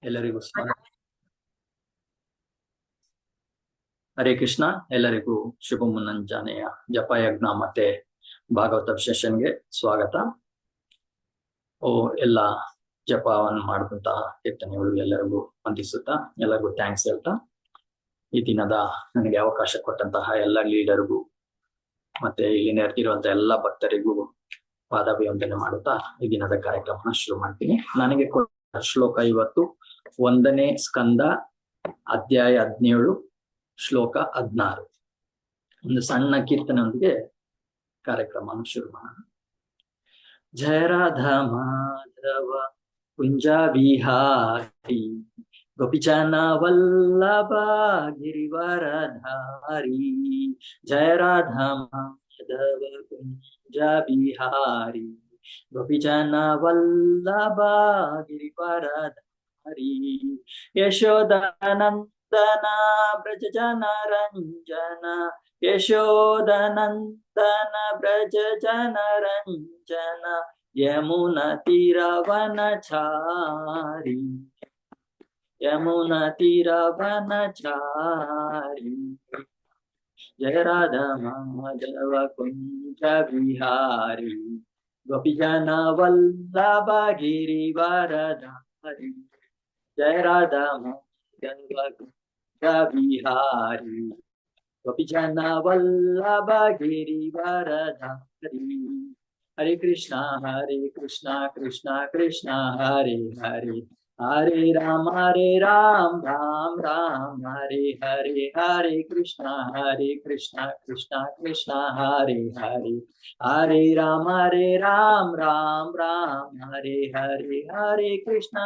ಎಲ್ಲರಿಗೂ ಸ್ವಾಗತ. ಹರೇ ಕೃಷ್ಣ. ಎಲ್ಲರಿಗೂ ಶುಭ ಮುನ್ನಂಜನೆಯ ಜಪಯಜ್ಞ ಮತ್ತೆ ಭಾಗವತ ಸೆಷನ್ಗೆ ಸ್ವಾಗತ. ಎಲ್ಲ ಜಪವನ್ನು ಮಾಡಿದಂತಹ ಕೀರ್ತನೆಗಳು ಎಲ್ಲರಿಗೂ ವಂದಿಸುತ್ತಾ ಎಲ್ಲರಿಗೂ ಥ್ಯಾಂಕ್ಸ್ ಹೇಳ್ತಾ, ಈ ದಿನದ ನನಗೆ ಅವಕಾಶ ಕೊಟ್ಟಂತಹ ಎಲ್ಲ ಲೀಡರ್ಗೂ ಮತ್ತೆ ಇಲ್ಲಿ ನೆರೆದಿರುವಂತಹ ಎಲ್ಲ ಭಕ್ತರಿಗೂ ಪಾದಾಭಿವಂದನೆ ಮಾಡುತ್ತಾ ಈ ದಿನದ ಕಾರ್ಯಕ್ರಮನ ಶುರು ಮಾಡ್ತೀನಿ. ನನಗೆ ಕೊಟ್ಟ ಶ್ಲೋಕ ಇವತ್ತು 1ನೇ ಸ್ಕಂದ ಅಧ್ಯಾಯ 17 ಶ್ಲೋಕ 16. ಒಂದು ಸಣ್ಣ ಕೀರ್ತನೆಯೊಂದಿಗೆ ಕಾರ್ಯಕ್ರಮ ಶುರು ಮಾಡೋಣ. ಜಯ ರಾಧಾ ಮಾಧವ ಕುಂಜ ವಿಹಾರಿ ಗೋಪಿಚನ ವಲ್ಲಭ ಗಿರಿವರಧಾರಿ. ಜಯ ರಾಧಾ ಮಾಧವ ಕುಂಜ ವಿಹಾರಿ ಗೋಪಿಚನ ವಲ್ಲಭ ಗಿರಿವರಧಾರಿ. ಯಶೋದಾನಂದನ ಬ್ರಜ ಜನ ರಂಜನ ಯಶೋದನಂದನ ಬ್ರಜ ಜನ ರಂಜನ ಯಮುನ ತೀರವನಚಾರಿ ಯಮುನ ತೀರವನಚಾರಿ. ಜಯ ರಾಧಾ ಮಾಧವ ಕುಂಜ ವಿಹಾರಿ ಗೋಪಿಜನ ವಲ್ಲಭ ಗಿರಿವರಧಾರಿ. ಜಯ ರಾಧಾ ಮಾಧವ ಕುಂಜ ವಿಹಾರಿ ಗೋಪಿಜನ ವಲ್ಲಭ ಗಿರಿವರಧಾರಿ. ಹರೇ ಕೃಷ್ಣ ಕೃಷ್ಣ ಕೃಷ್ಣ ಹರೇ ಹರೇ, ಹರೇ ರಾಮ ರಾಮ ರಾಮ ಹರೇ ಹರೇ. ಹರೇ ಕೃಷ್ಣ ಕೃಷ್ಣ ಕೃಷ್ಣ ಹರೇ ಹರೇ, ಹರೇ ರಾಮ ರಾಮ ರಾಮ ಹರೇ ಹರೇ. ಹರೇ ಕೃಷ್ಣ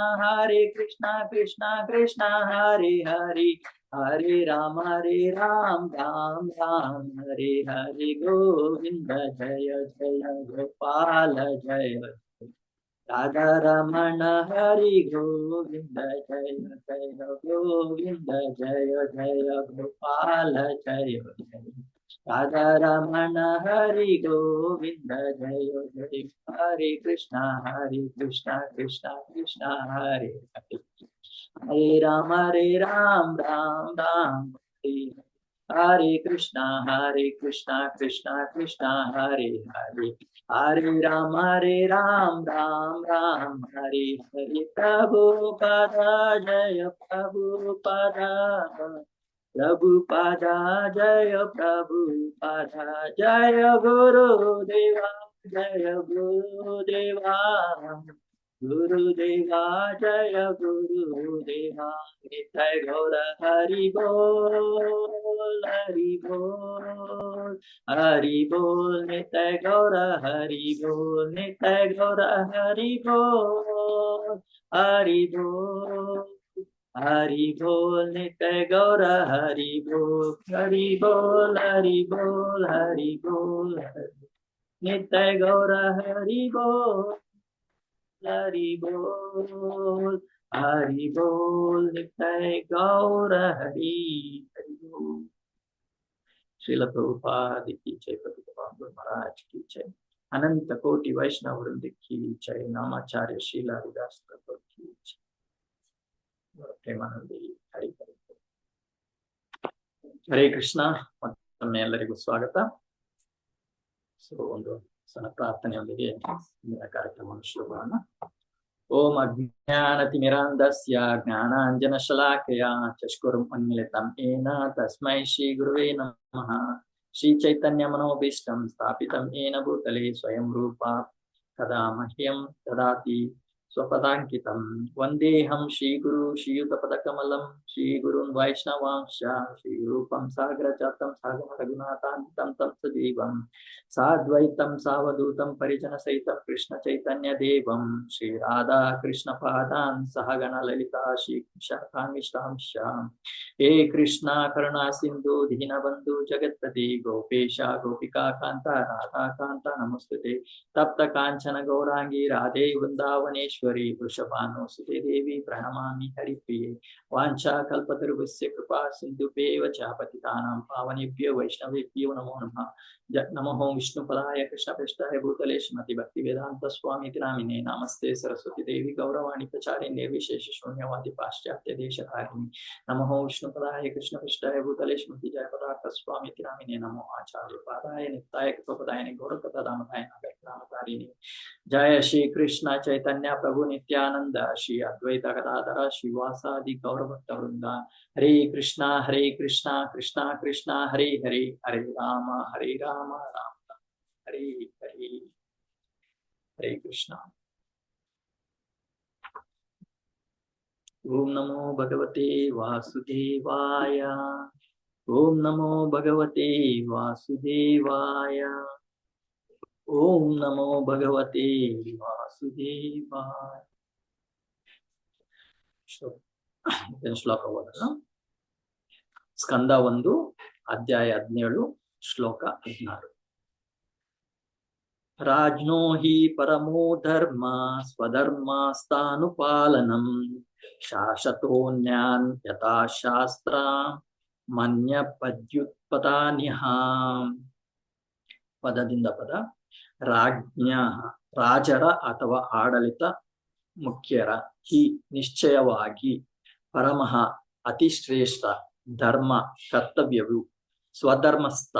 ಕೃಷ್ಣ ಕೃಷ್ಣ ಹರೇ ಹರೇ, ಹರೇ ರಾಮ ರಾಮ ರಾಮ ಹರೇ ಹರೇ. ಗೋವಿಂದ ಜಯ ಜಯ ಗೋಪಾಲ ಜಯ ರಾಧಾ ರಮಣ ಹರಿ ಗೋವಿಂದ ಜಯ ಜಯ ಗೋವಿಂದ ಜಯ ಜಯ ಗೋಪಾಲ ಜಯ ಜಯ ರಾಧಾ ರಮಣ ಹರಿ ಗೋವಿಂದ ಜಯ ಜಯ. ಹರೇ ಕೃಷ್ಣ ಕೃಷ್ಣ ಕೃಷ್ಣ ಹರೇ ಹರೇ, ಹರೇ ರಾಮ ರಾಮ ರಾಮ ಹರೇ ಹರೇ. ಕೃಷ್ಣ ಕೃಷ್ಣ ಕೃಷ್ಣ ಹರೇ ಹರೇ, ಹರೇ ರಾಮ ರಾಮ ರಾಮ ಹರೇ ಹರೇ. ಪ್ರಭು ಪದ ಜಯ ಪ್ರಭು ಪದ, ಪ್ರಭು ಪದ ಜಯ ಪ್ರಭು ಪದ. ಜಯ ಗುರುದೇವ ಜಯ ಗುರುದೇವ, ಗುರುದೇವಾ ಜಯ ಗುರುದೇವಾ. ನಿತ್ಯ ಗೌರ ಹರಿ ಬೋಲ್ ಹರಿ ಬೋಲ್ ಹರಿ ಬೋಲ್. ನಿತ್ಯ ಗೌರ ಹರಿ ಬೋಲ್ ನಿತ್ಯ ಗೌರ ಹರಿ ಬೋಲ್ ಹರಿ ಬೋಲ್ ಹರಿ ಬೋಲ್. ನಿತ್ಯ ಗೌರ ಹರಿ ಬೋಲ್ ಹರಿ ಬೋಲ್ ಹರಿ ಬೋಲ್ ಹರಿ ಬೋಲ್. ನಿತ್ಯ ಗೌರ ಹರಿ ಬೋಲ್ ಹರಿ ಬೋಲ್ ಹರಿ ಬೋಲ್. ನಿತ್ಯ ಗೌರ ಹರಿ ಹರಿ ಬೋಲ್. ಶ್ರೀಲ ಪ್ರಭುಪಾದ की जय, प्रभुपाद महाराज की जय, अनंत कोटि वैष्णव वृंद की जय, नामाचार्य शीला हरिदास प्रभु की जय. ಪ್ರೇಮಾನಂದಿ ಹರಿ ಹರಿ. ಹರೇ ಕೃಷ್ಣ. ಮತ್ತೊಮ್ಮೆ ಎಲ್ಲರಿಗೂ ಸ್ವಾಗತ. ಒಂದು ಸಣ್ಣ ಪ್ರಾರ್ಥನೆಯೊಂದಿಗೆ ಕಾರ್ಯಕ್ರಮವನ್ನು ಶುರು ಮಾಡೋಣ. ಓಂ ಅಜ್ಞಾನತಿಮಿರಾಂಧಸ್ಯ ಜ್ಞಾನಾಂಜನಶಲಾಕಯ ಚಕ್ಷುರುನ್ಮಿಲಿತಂ येन तस्मै श्री गुरुवे नमः. श्री चैतन्य मनोभीष्टं स्थापितं येन भूतले स्वयं रूपा कदा मह्यं ददाति स्वपदाङ्कितं. वन्देऽहं श्रीगुरु श्रीयुतपदकमलं श्रीगुरुन् वैष्णवांश्च श्रीरूपं साग्रजातं सागम रघुनाथान्वितं तं सजीवं साद्वैतं सावधूतं परिजनसहितं कृष्णचैतन्यदेवं श्रीराधा कृष्णपादान् सहगण ललिता श्रीकृष्णान्विष्टांश्च. हे कृष्णा करुणा सिन्धु दीनबन्धु जगत्पते गोपेश गोपिका कान्ता राधा कान्ता नमस्तुते. तप्त काञ्चन गौरांगी राधे वृन्दावनेश्वरी ಮಹೇಶ್ವರಿ ವೃಷಭಾನುಸುತೆ ದೇವಿ ಪ್ರಣಮಾಮಿ ಹರಿಪ್ರಿಯೆ ವಾಂಛಾಕಲ್ಪತರುಭ್ಯಶ್ಚ ಕೃಪಾ ಸಿಂಧುಭ್ಯೇವ ಚ ಪತಿತಾನಾಂ ಪಾವನೇಭ್ಯೋ ವೈಷ್ಣವೇಭ್ಯೋ ನಮೋ ನಮಃ ನಮೋ ವಿಷ್ಣುಪದಾಯ ಕೃಷ್ಣಪೃಷ್ಠಾಯ ಭೂತಲೆ ಶ್ರೀಮತಿ ಭಕ್ತಿ ವೇದಾಂತ ಸ್ವಾಮೀತಿ ನಾಮಿನೇ ನಮಸ್ತೆ ಸರಸ್ವತಿ ದೇವಿ ಗೌರವಾಣಿ ಪ್ರಚಾರಿಣ್ಯೇ ವಿಶೇಷ ಶೂನ್ಯವಾದಿ ಪಾಶ್ಚಾತ್ಯ ದೇಶಧಾರಿಣಿ ನಮೋ ವಿಷ್ಣುಪದಾಯ ಕೃಷ್ಣಪೃಷ್ಠಾಯ ಭೂತಲೆ ಶ್ರೀಮತಿ ಜಯಪದಾರ್ಥ ಸ್ವಾಮೀತಿ ನಾಮಿನೇ ನಮೋ ಆಚಾರ್ಯ ಪಾದಾಯ ನಿತ್ಯಾಯ ಕೃಪದಾಯನಿ ಗೌರಪದಾಮದಾಯ ನಾಮಧಾರಿಣಿ ಜಯ ಶ್ರೀ ಕೃಷ್ಣ ಚೈತನ್ಯ ಪ್ರಭು ನಿತ್ಯಾನಂದ ಶ್ರೀ ಅದ್ವೈತ ಗದಾಧರ ಶ್ರೀವಾಸಾದಿ ಗೌರಭಕ್ತ ವೃಂದ ಹರೇ ಕೃಷ್ಣ ಕೃಷ್ಣ ಕೃಷ್ಣ ಹರೇ ಹರೇ ಹರೇ ರಾಮ ರಾಮ ಹರೇ ಹರೇ ಹರೇ ಕೃಷ್ಣ. ಓಂ ನಮೋ ಭಗವತೆ ವಾಸುದೇವಾಯ. ಓಂ ನಮೋ ಭಗವತೆ ವಾಸುದೇವಾಯ. ಓಂ ನಮೋ ಭಗವತೆ ವಾಸುದೇವಾಯ. ಶ್ಲೋಕ ಓದೋಣ. ಸ್ಕಂದ 1 ಅಧ್ಯಾಯ 17 ಶ್ಲೋಕ 16. ರಾಜ್ಞೋ ಹಿ ಪರಮೋ ಧರ್ಮ ಸ್ವಧರ್ಮಸ್ಥಾನುಪಾಲನಂ ಶಾಸತೋನ್ಯಾನ್ ಯಥಾ ಶಾಸ್ತ್ರ ಮನ್ಯಪದ್ಯುತ್ಪದಾನಿಹ. ಪದದಿಂದ ಪದ. ರಾಜ್ಞ ರಾಜರ ಅಥವಾ ಆಡಳಿತ ಮುಖ್ಯರ ಹಿ ನಿಶ್ಚಯವಾಗಿ ಪರಮಃ ಅತಿಶ್ರೇಷ್ಠ ಧರ್ಮ ಕರ್ತವ್ಯವು ಸ್ವಧರ್ಮಸ್ಥ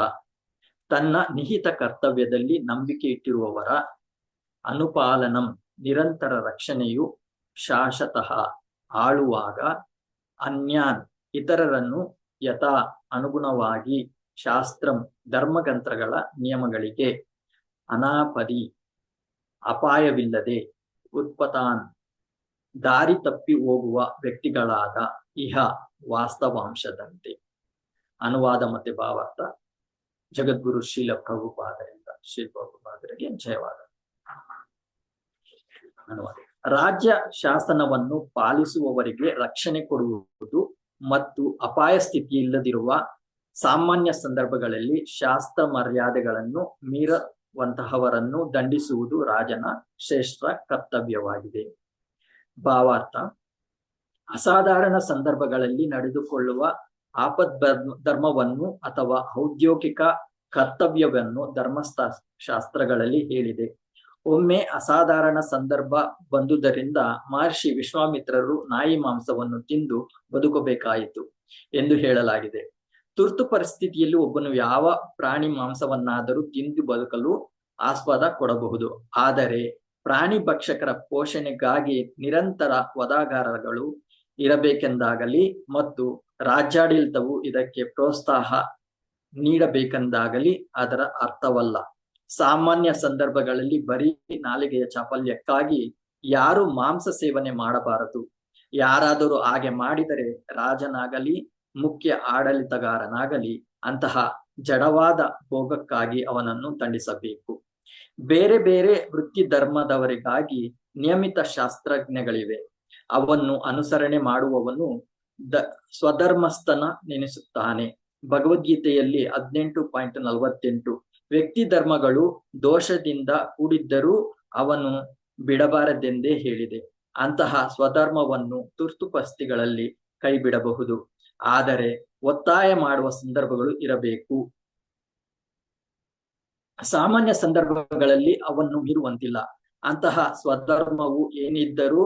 ತನ್ನ ನಿಹಿತ ಕರ್ತವ್ಯದಲ್ಲಿ ನಂಬಿಕೆ ಇಟ್ಟಿರುವವರ ಅನುಪಾಲನಂ ನಿರಂತರ ರಕ್ಷಣೆಯು ಶಾಶ್ವತಃ ಆಳುವಾಗ ಅನ್ಯಾನ್ ಇತರರನ್ನು ಯಥಾ ಅನುಗುಣವಾಗಿ ಶಾಸ್ತ್ರಂ ಧರ್ಮಗ್ರಂಥಗಳ ನಿಯಮಗಳಿಗೆ ಅನಾಪದಿ ಅಪಾಯವಿಲ್ಲದೆ ಉತ್ಪತಾನ್ ದಾರಿ ತಪ್ಪಿ ಹೋಗುವ ವ್ಯಕ್ತಿಗಳಾದ ಇಹ ವಾಸ್ತವಾಂಶದಂತೆ. ಅನುವಾದ ಮತ್ತೆ ಭಾವಾರ್ಥ ಜಗದ್ಗುರು ಶ್ರೀಲ ಪ್ರಭುಪಾದರಿಂದ ಶ್ರೀ ಪ್ರಭುಪಾದರಿಗೆ ಜಯವಾದ. ಅನುವಾದ. ರಾಜ್ಯ ಶಾಸನವನ್ನು ಪಾಲಿಸುವವರಿಗೆ ರಕ್ಷಣೆ ಕೊಡುವುದು ಮತ್ತು ಅಪಾಯ ಸ್ಥಿತಿ ಇಲ್ಲದಿರುವ ಸಾಮಾನ್ಯ ಸಂದರ್ಭಗಳಲ್ಲಿ ಶಾಸ್ತ್ರ ಮರ್ಯಾದೆಗಳನ್ನು ಮೀರುವಂತಹವರನ್ನು ದಂಡಿಸುವುದು ರಾಜನ ಶ್ರೇಷ್ಠ ಕರ್ತವ್ಯವಾಗಿದೆ. ಭಾವಾರ್ಥ. ಅಸಾಧಾರಣ ಸಂದರ್ಭಗಳಲ್ಲಿ ನಡೆದುಕೊಳ್ಳುವ ಧರ್ಮವನ್ನು ಅಥವಾ ಔದ್ಯೋಗಿಕ ಕರ್ತವ್ಯವನ್ನು ಧರ್ಮಶಾಸ್ತ್ರಗಳಲ್ಲಿ ಹೇಳಿದೆ. ಒಮ್ಮೆ ಅಸಾಧಾರಣ ಸಂದರ್ಭ ಬಂದುದರಿಂದ ಮಹರ್ಷಿ ವಿಶ್ವಾಮಿತ್ರರು ನಾಯಿ ಮಾಂಸವನ್ನು ತಿಂದು ಬದುಕಬೇಕಾಯಿತು ಎಂದು ಹೇಳಲಾಗಿದೆ. ತುರ್ತು ಪರಿಸ್ಥಿತಿಯಲ್ಲಿ ಒಬ್ಬನು ಯಾವ ಪ್ರಾಣಿ ಮಾಂಸವನ್ನಾದರೂ ತಿಂದು ಬದುಕಲು ಆಸ್ಪದ ಕೊಡಬಹುದು. ಆದರೆ ಪ್ರಾಣಿ ಭಕ್ಷಕರ ಪೋಷಣೆಗಾಗಿ ನಿರಂತರ ವಧಾಗಾರಗಳು ಇರಬೇಕೆಂದಾಗಲಿ ಮತ್ತು ರಾಜ್ಯಾಡಳಿತವು ಇದಕ್ಕೆ ಪ್ರೋತ್ಸಾಹ ನೀಡಬೇಕೆಂದಾಗಲಿ ಅದರ ಅರ್ಥವಲ್ಲ. ಸಾಮಾನ್ಯ ಸಂದರ್ಭಗಳಲ್ಲಿ ಬರೀ ನಾಲಿಗೆಯ ಚಾಪಲ್ಯಕ್ಕಾಗಿ ಯಾರು ಮಾಂಸ ಸೇವನೆ ಮಾಡಬಾರದು. ಯಾರಾದರೂ ಹಾಗೆ ಮಾಡಿದರೆ ರಾಜನಾಗಲಿ ಮುಖ್ಯ ಆಡಳಿತಗಾರನಾಗಲಿ ಅಂತಹ ಜಡವಾದ ಭೋಗಕ್ಕಾಗಿ ಅವನನ್ನು ದಂಡಿಸಬೇಕು. ಬೇರೆ ಬೇರೆ ವೃತ್ತಿ ಧರ್ಮದವರಿಗಾಗಿ ನಿಯಮಿತ ಶಾಸ್ತ್ರಜ್ಞಗಳಿವೆ. ಅವನ್ನು ಅನುಸರಣೆ ಮಾಡುವವನು ಸ್ವಧರ್ಮಸ್ಥನ ನೆನೆಸುತ್ತಾನೆ. ಭಗವದ್ಗೀತೆಯಲ್ಲಿ 18.48 ವ್ಯಕ್ತಿ ಧರ್ಮಗಳು ದೋಷದಿಂದ ಕೂಡಿದ್ದರೂ ಅವನು ಬಿಡಬಾರದೆಂದೇ ಹೇಳಿದೆ. ಅಂತಹ ಸ್ವಧರ್ಮವನ್ನು ತುರ್ತು ಪರಿಸ್ಥಿತಿಗಳಲ್ಲಿ ಕೈ ಬಿಡಬಹುದು, ಆದರೆ ಒತ್ತಾಯ ಮಾಡುವ ಸಂದರ್ಭಗಳು ಇರಬೇಕು. ಸಾಮಾನ್ಯ ಸಂದರ್ಭಗಳಲ್ಲಿ ಅವನ್ನು ಮೀರುವಂತಿಲ್ಲ. ಅಂತಹ ಸ್ವಧರ್ಮವು ಏನಿದ್ದರೂ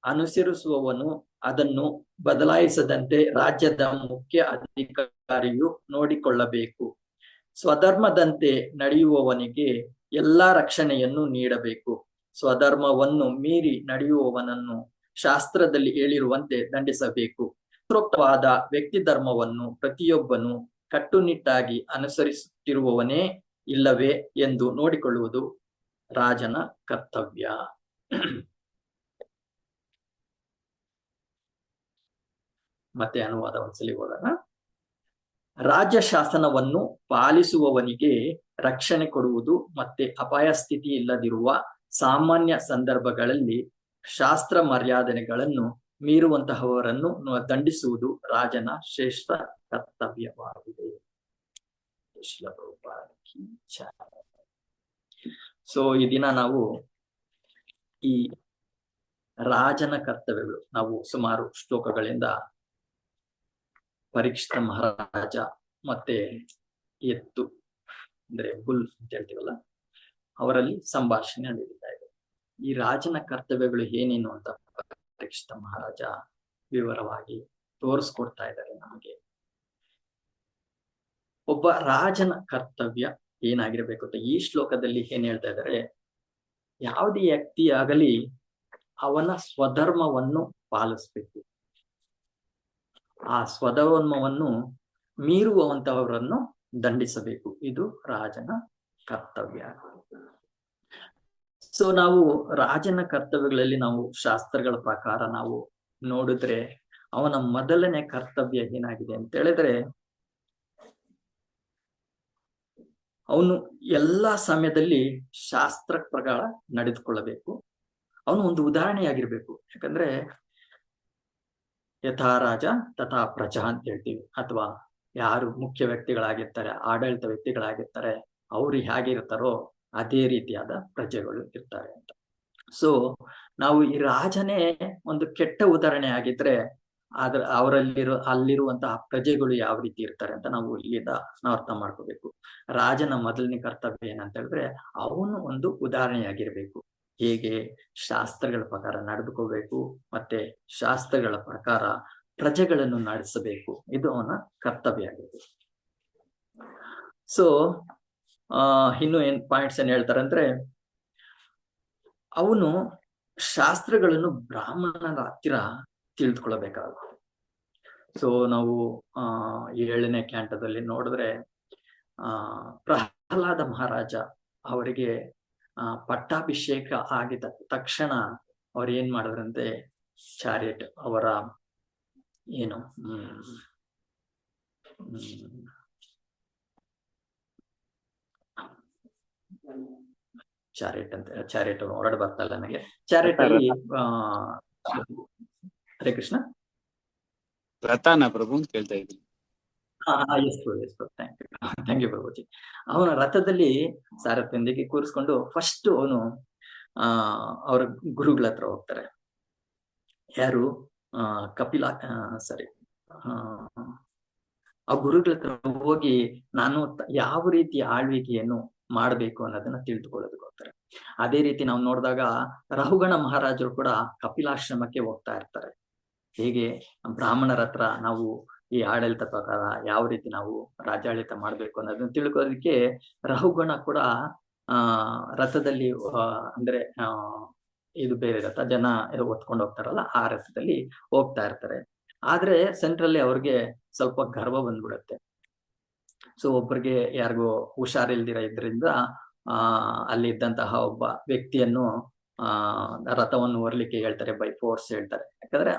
ಅನುಸರಿಸುವವನು ಅದನ್ನು ಬದಲಾಯಿಸದಂತೆ ರಾಜ್ಯದ ಮುಖ್ಯ ಅಧಿಕಾರಿಯು ನೋಡಿಕೊಳ್ಳಬೇಕು. ಸ್ವಧರ್ಮದಂತೆ ನಡೆಯುವವನಿಗೆ ಎಲ್ಲಾ ರಕ್ಷಣೆಯನ್ನು ನೀಡಬೇಕು. ಸ್ವಧರ್ಮವನ್ನು ಮೀರಿ ನಡೆಯುವವನನ್ನು ಶಾಸ್ತ್ರದಲ್ಲಿ ಹೇಳಿರುವಂತೆ ದಂಡಿಸಬೇಕು. ಉಪರೋಕ್ತವಾದ ವ್ಯಕ್ತಿ ಧರ್ಮವನ್ನು ಪ್ರತಿಯೊಬ್ಬನು ಕಟ್ಟುನಿಟ್ಟಾಗಿ ಅನುಸರಿಸುತ್ತಿರುವವನೇ ಇಲ್ಲವೇ ಎಂದು ನೋಡಿಕೊಳ್ಳುವುದು ರಾಜನ ಕರ್ತವ್ಯ. ಮತ್ತೆ ಅನುವಾದ ಒಂದ್ಸಲಿ ಓದೋಣ. ರಾಜ್ಯ ಶಾಸನವನ್ನು ಪಾಲಿಸುವವನಿಗೆ ರಕ್ಷಣೆ ಕೊಡುವುದು ಮತ್ತೆ ಅಪಾಯ ಸ್ಥಿತಿ ಇಲ್ಲದಿರುವ ಸಾಮಾನ್ಯ ಸಂದರ್ಭಗಳಲ್ಲಿ ಶಾಸ್ತ್ರ ಮರ್ಯಾದೆಗಳನ್ನು ಮೀರುವಂತಹವರನ್ನು ದಂಡಿಸುವುದು ರಾಜನ ಶ್ರೇಷ್ಠ ಕರ್ತವ್ಯವಾಗಿದೆ. ಸೊ ಈ ದಿನ ನಾವು ಈ ರಾಜನ ಕರ್ತವ್ಯಗಳು ನಾವು ಸುಮಾರು ಶ್ಲೋಕಗಳಿಂದ ಪರೀಕ್ಷಿತ ಮಹಾರಾಜ ಮತ್ತೆ ಎತ್ತು ಅಂದ್ರೆ ಬುಲ್ ಅಂತ ಹೇಳ್ತೀವಲ್ಲ, ಅವರಲ್ಲಿ ಸಂಭಾಷಣೆ ನಡೀತಾ ಇದೆ. ಈ ರಾಜನ ಕರ್ತವ್ಯಗಳು ಏನೇನು ಅಂತ ಪರೀಕ್ಷಿತ ಮಹಾರಾಜ ವಿವರವಾಗಿ ತೋರಿಸ್ಕೊಡ್ತಾ ಇದ್ದಾರೆ ನಮಗೆ. ಒಬ್ಬ ರಾಜನ ಕರ್ತವ್ಯ ಏನಾಗಿರ್ಬೇಕು ಅಂತ ಈ ಶ್ಲೋಕದಲ್ಲಿ ಏನ್ ಹೇಳ್ತಾ ಇದ್ದಾರೆ, ಯಾವುದೇ ವ್ಯಕ್ತಿ ಆಗಲಿ ಅವನ ಸ್ವಧರ್ಮವನ್ನು ಪಾಲಿಸ್ಬೇಕು. ಆ ಸ್ವಧರ್ಮವನ್ನು ಮೀರುವಂತಹವರನ್ನು ದಂಡಿಸಬೇಕು. ಇದು ರಾಜನ ಕರ್ತವ್ಯ. ಸೊ ನಾವು ರಾಜನ ಕರ್ತವ್ಯಗಳಲ್ಲಿ ನಾವು ಶಾಸ್ತ್ರಗಳ ಪ್ರಕಾರ ನಾವು ನೋಡಿದ್ರೆ ಅವನ ಮೊದಲನೇ ಕರ್ತವ್ಯ ಏನಾಗಿದೆ ಅಂತ ಹೇಳಿದ್ರೆ, ಅವನು ಎಲ್ಲಾ ಸಮಯದಲ್ಲಿ ಶಾಸ್ತ್ರ ಪ್ರಕಾರ ನಡೆದುಕೊಳ್ಳಬೇಕು. ಅವನು ಒಂದು ಉದಾಹರಣೆಯಾಗಿರ್ಬೇಕು. ಯಾಕಂದ್ರೆ ಯಥಾ ರಾಜ ತಥಾ ಪ್ರಜಾ ಅಂತ ಹೇಳ್ತೀವಿ, ಅಥವಾ ಯಾರು ಮುಖ್ಯ ವ್ಯಕ್ತಿಗಳಾಗಿರ್ತಾರೆ, ಆಡಳಿತ ವ್ಯಕ್ತಿಗಳಾಗಿರ್ತಾರೆ, ಅವ್ರು ಹೇಗಿರ್ತಾರೋ ಅದೇ ರೀತಿಯಾದ ಪ್ರಜೆಗಳು ಇರ್ತಾರೆ ಅಂತ. ಸೊ ನಾವು ಈ ರಾಜನೇ ಒಂದು ಕೆಟ್ಟ ಉದಾಹರಣೆ ಆಗಿದ್ರೆ ಅಲ್ಲಿರುವಂತಹ ಪ್ರಜೆಗಳು ಯಾವ ರೀತಿ ಇರ್ತಾರೆ ಅಂತ ನಾವು ಇಲ್ಲಿಂದ ನಾವು ಅರ್ಥ ಮಾಡ್ಕೋಬೇಕು. ರಾಜನ ಮೊದಲನೇ ಕರ್ತವ್ಯ ಏನಂತ ಹೇಳಿದ್ರೆ, ಅವನು ಒಂದು ಉದಾಹರಣೆಯಾಗಿರ್ಬೇಕು. ಹೇಗೆ ಶಾಸ್ತ್ರಗಳ ಪ್ರಕಾರ ನಡೆದುಕೋಬೇಕು, ಮತ್ತೆ ಶಾಸ್ತ್ರಗಳ ಪ್ರಕಾರ ಪ್ರಜೆಗಳನ್ನು ನಡೆಸಬೇಕು. ಇದು ಅವನ ಕರ್ತವ್ಯ ಆಗಿದೆ. ಸೊ ಇನ್ನು ಪಾಯಿಂಟ್ಸ್ ಏನ್ ಹೇಳ್ತಾರೆ ಅಂದ್ರೆ, ಅವನು ಶಾಸ್ತ್ರಗಳನ್ನು ಬ್ರಾಹ್ಮಣರ ಹತ್ತಿರ ತಿಳಿದುಕೊಳ್ಳಬೇಕಾಗುತ್ತೆ. ಸೊ ನಾವು 7ನೇ ಕ್ಯಾಂಟದಲ್ಲಿ ನೋಡಿದ್ರೆ ಪ್ರಹ್ಲಾದ ಮಹಾರಾಜ ಅವರಿಗೆ ಪಟ್ಟಾಭಿಷೇಕ ಆಗಿದ ತಕ್ಷಣ ಅವ್ರು ಏನ್ ಮಾಡಿದ್ರಂತೆ, ಚಾರಿಯಟ್ ಅವರ ಏನು ಚಾರಿಯಟ್ ಹೊರಡು ಬರ್ತಲ್ಲ ನನಗೆ. ಚಾರಿಯಟ್ ಅಲ್ಲಿ ಹರೇ ಕೃಷ್ಣ ರಥನ ಪ್ರಭು ಅಂತ ಕೇಳ್ತಾ ಇದ್ದೀನಿ. Thank you Prabhuji. ಅವನ ರಥದಲ್ಲಿ ಸಾರಥಿಯೊಂದಿಗೆ ಕೂರಿಸ್ಕೊಂಡು ಫಸ್ಟ್ ಅವನು ಅವರ ಗುರುಗಳ ಹತ್ರ ಹೋಗ್ತಾರೆ. ಯಾರು? ಕಪಿಲ ಸರಿ ಆ ಗುರುಗಳ ಹತ್ರ ಹೋಗಿ ನಾನು ಯಾವ ರೀತಿ ಆಳ್ವಿಕೆಯನ್ನು ಮಾಡಬೇಕು ಅನ್ನೋದನ್ನ ತಿಳಿದುಕೊಳ್ಳೋದಕ್ಕೆ ಹೋಗ್ತಾರೆ. ಅದೇ ರೀತಿ ನಾವು ನೋಡಿದಾಗ ರಹುಗಣ ಮಹಾರಾಜರು ಕೂಡ ಕಪಿಲಾಶ್ರಮಕ್ಕೆ ಹೋಗ್ತಾ ಇರ್ತಾರೆ. ಹೇಗೆ ಬ್ರಾಹ್ಮಣರ ಹತ್ರ ನಾವು ಈ ಆಡಳಿತ ಪ್ರಕಾರ ಯಾವ ರೀತಿ ನಾವು ರಾಜ್ಯಾಡಳಿತ ಮಾಡ್ಬೇಕು ಅನ್ನೋದನ್ನ ತಿಳ್ಕೊಳ್ಳೋದಕ್ಕೆ ರಹುಗಣ ಕೂಡ ರಥದಲ್ಲಿ ಅಂದ್ರೆ ಇದು ಬೇರೆ ರಥ, ಜನ ಹೊತ್ಕೊಂಡು ಹೋಗ್ತಾರಲ್ಲ ಆ ರಥದಲ್ಲಿ ಹೋಗ್ತಾ ಇರ್ತಾರೆ. ಆದ್ರೆ ಸೆಂಟ್ರಲ್ಲಿ ಅವ್ರಿಗೆ ಸ್ವಲ್ಪ ಗರ್ವ ಬಂದ್ಬಿಡುತ್ತೆ. ಸೊ ಒಬ್ಬರಿಗೆ ಯಾರಿಗೋ ಹುಷಾರಿಲ್ದಿರ ಇದ್ರಿಂದ ಅಲ್ಲಿ ಇದ್ದಂತಹ ಒಬ್ಬ ವ್ಯಕ್ತಿಯನ್ನು ರಥವನ್ನು ಹೊರಲಿಕ್ಕೆ ಹೇಳ್ತಾರೆ, ಬೈ ಫೋರ್ಸ್ ಹೇಳ್ತಾರೆ. ಯಾಕಂದ್ರೆ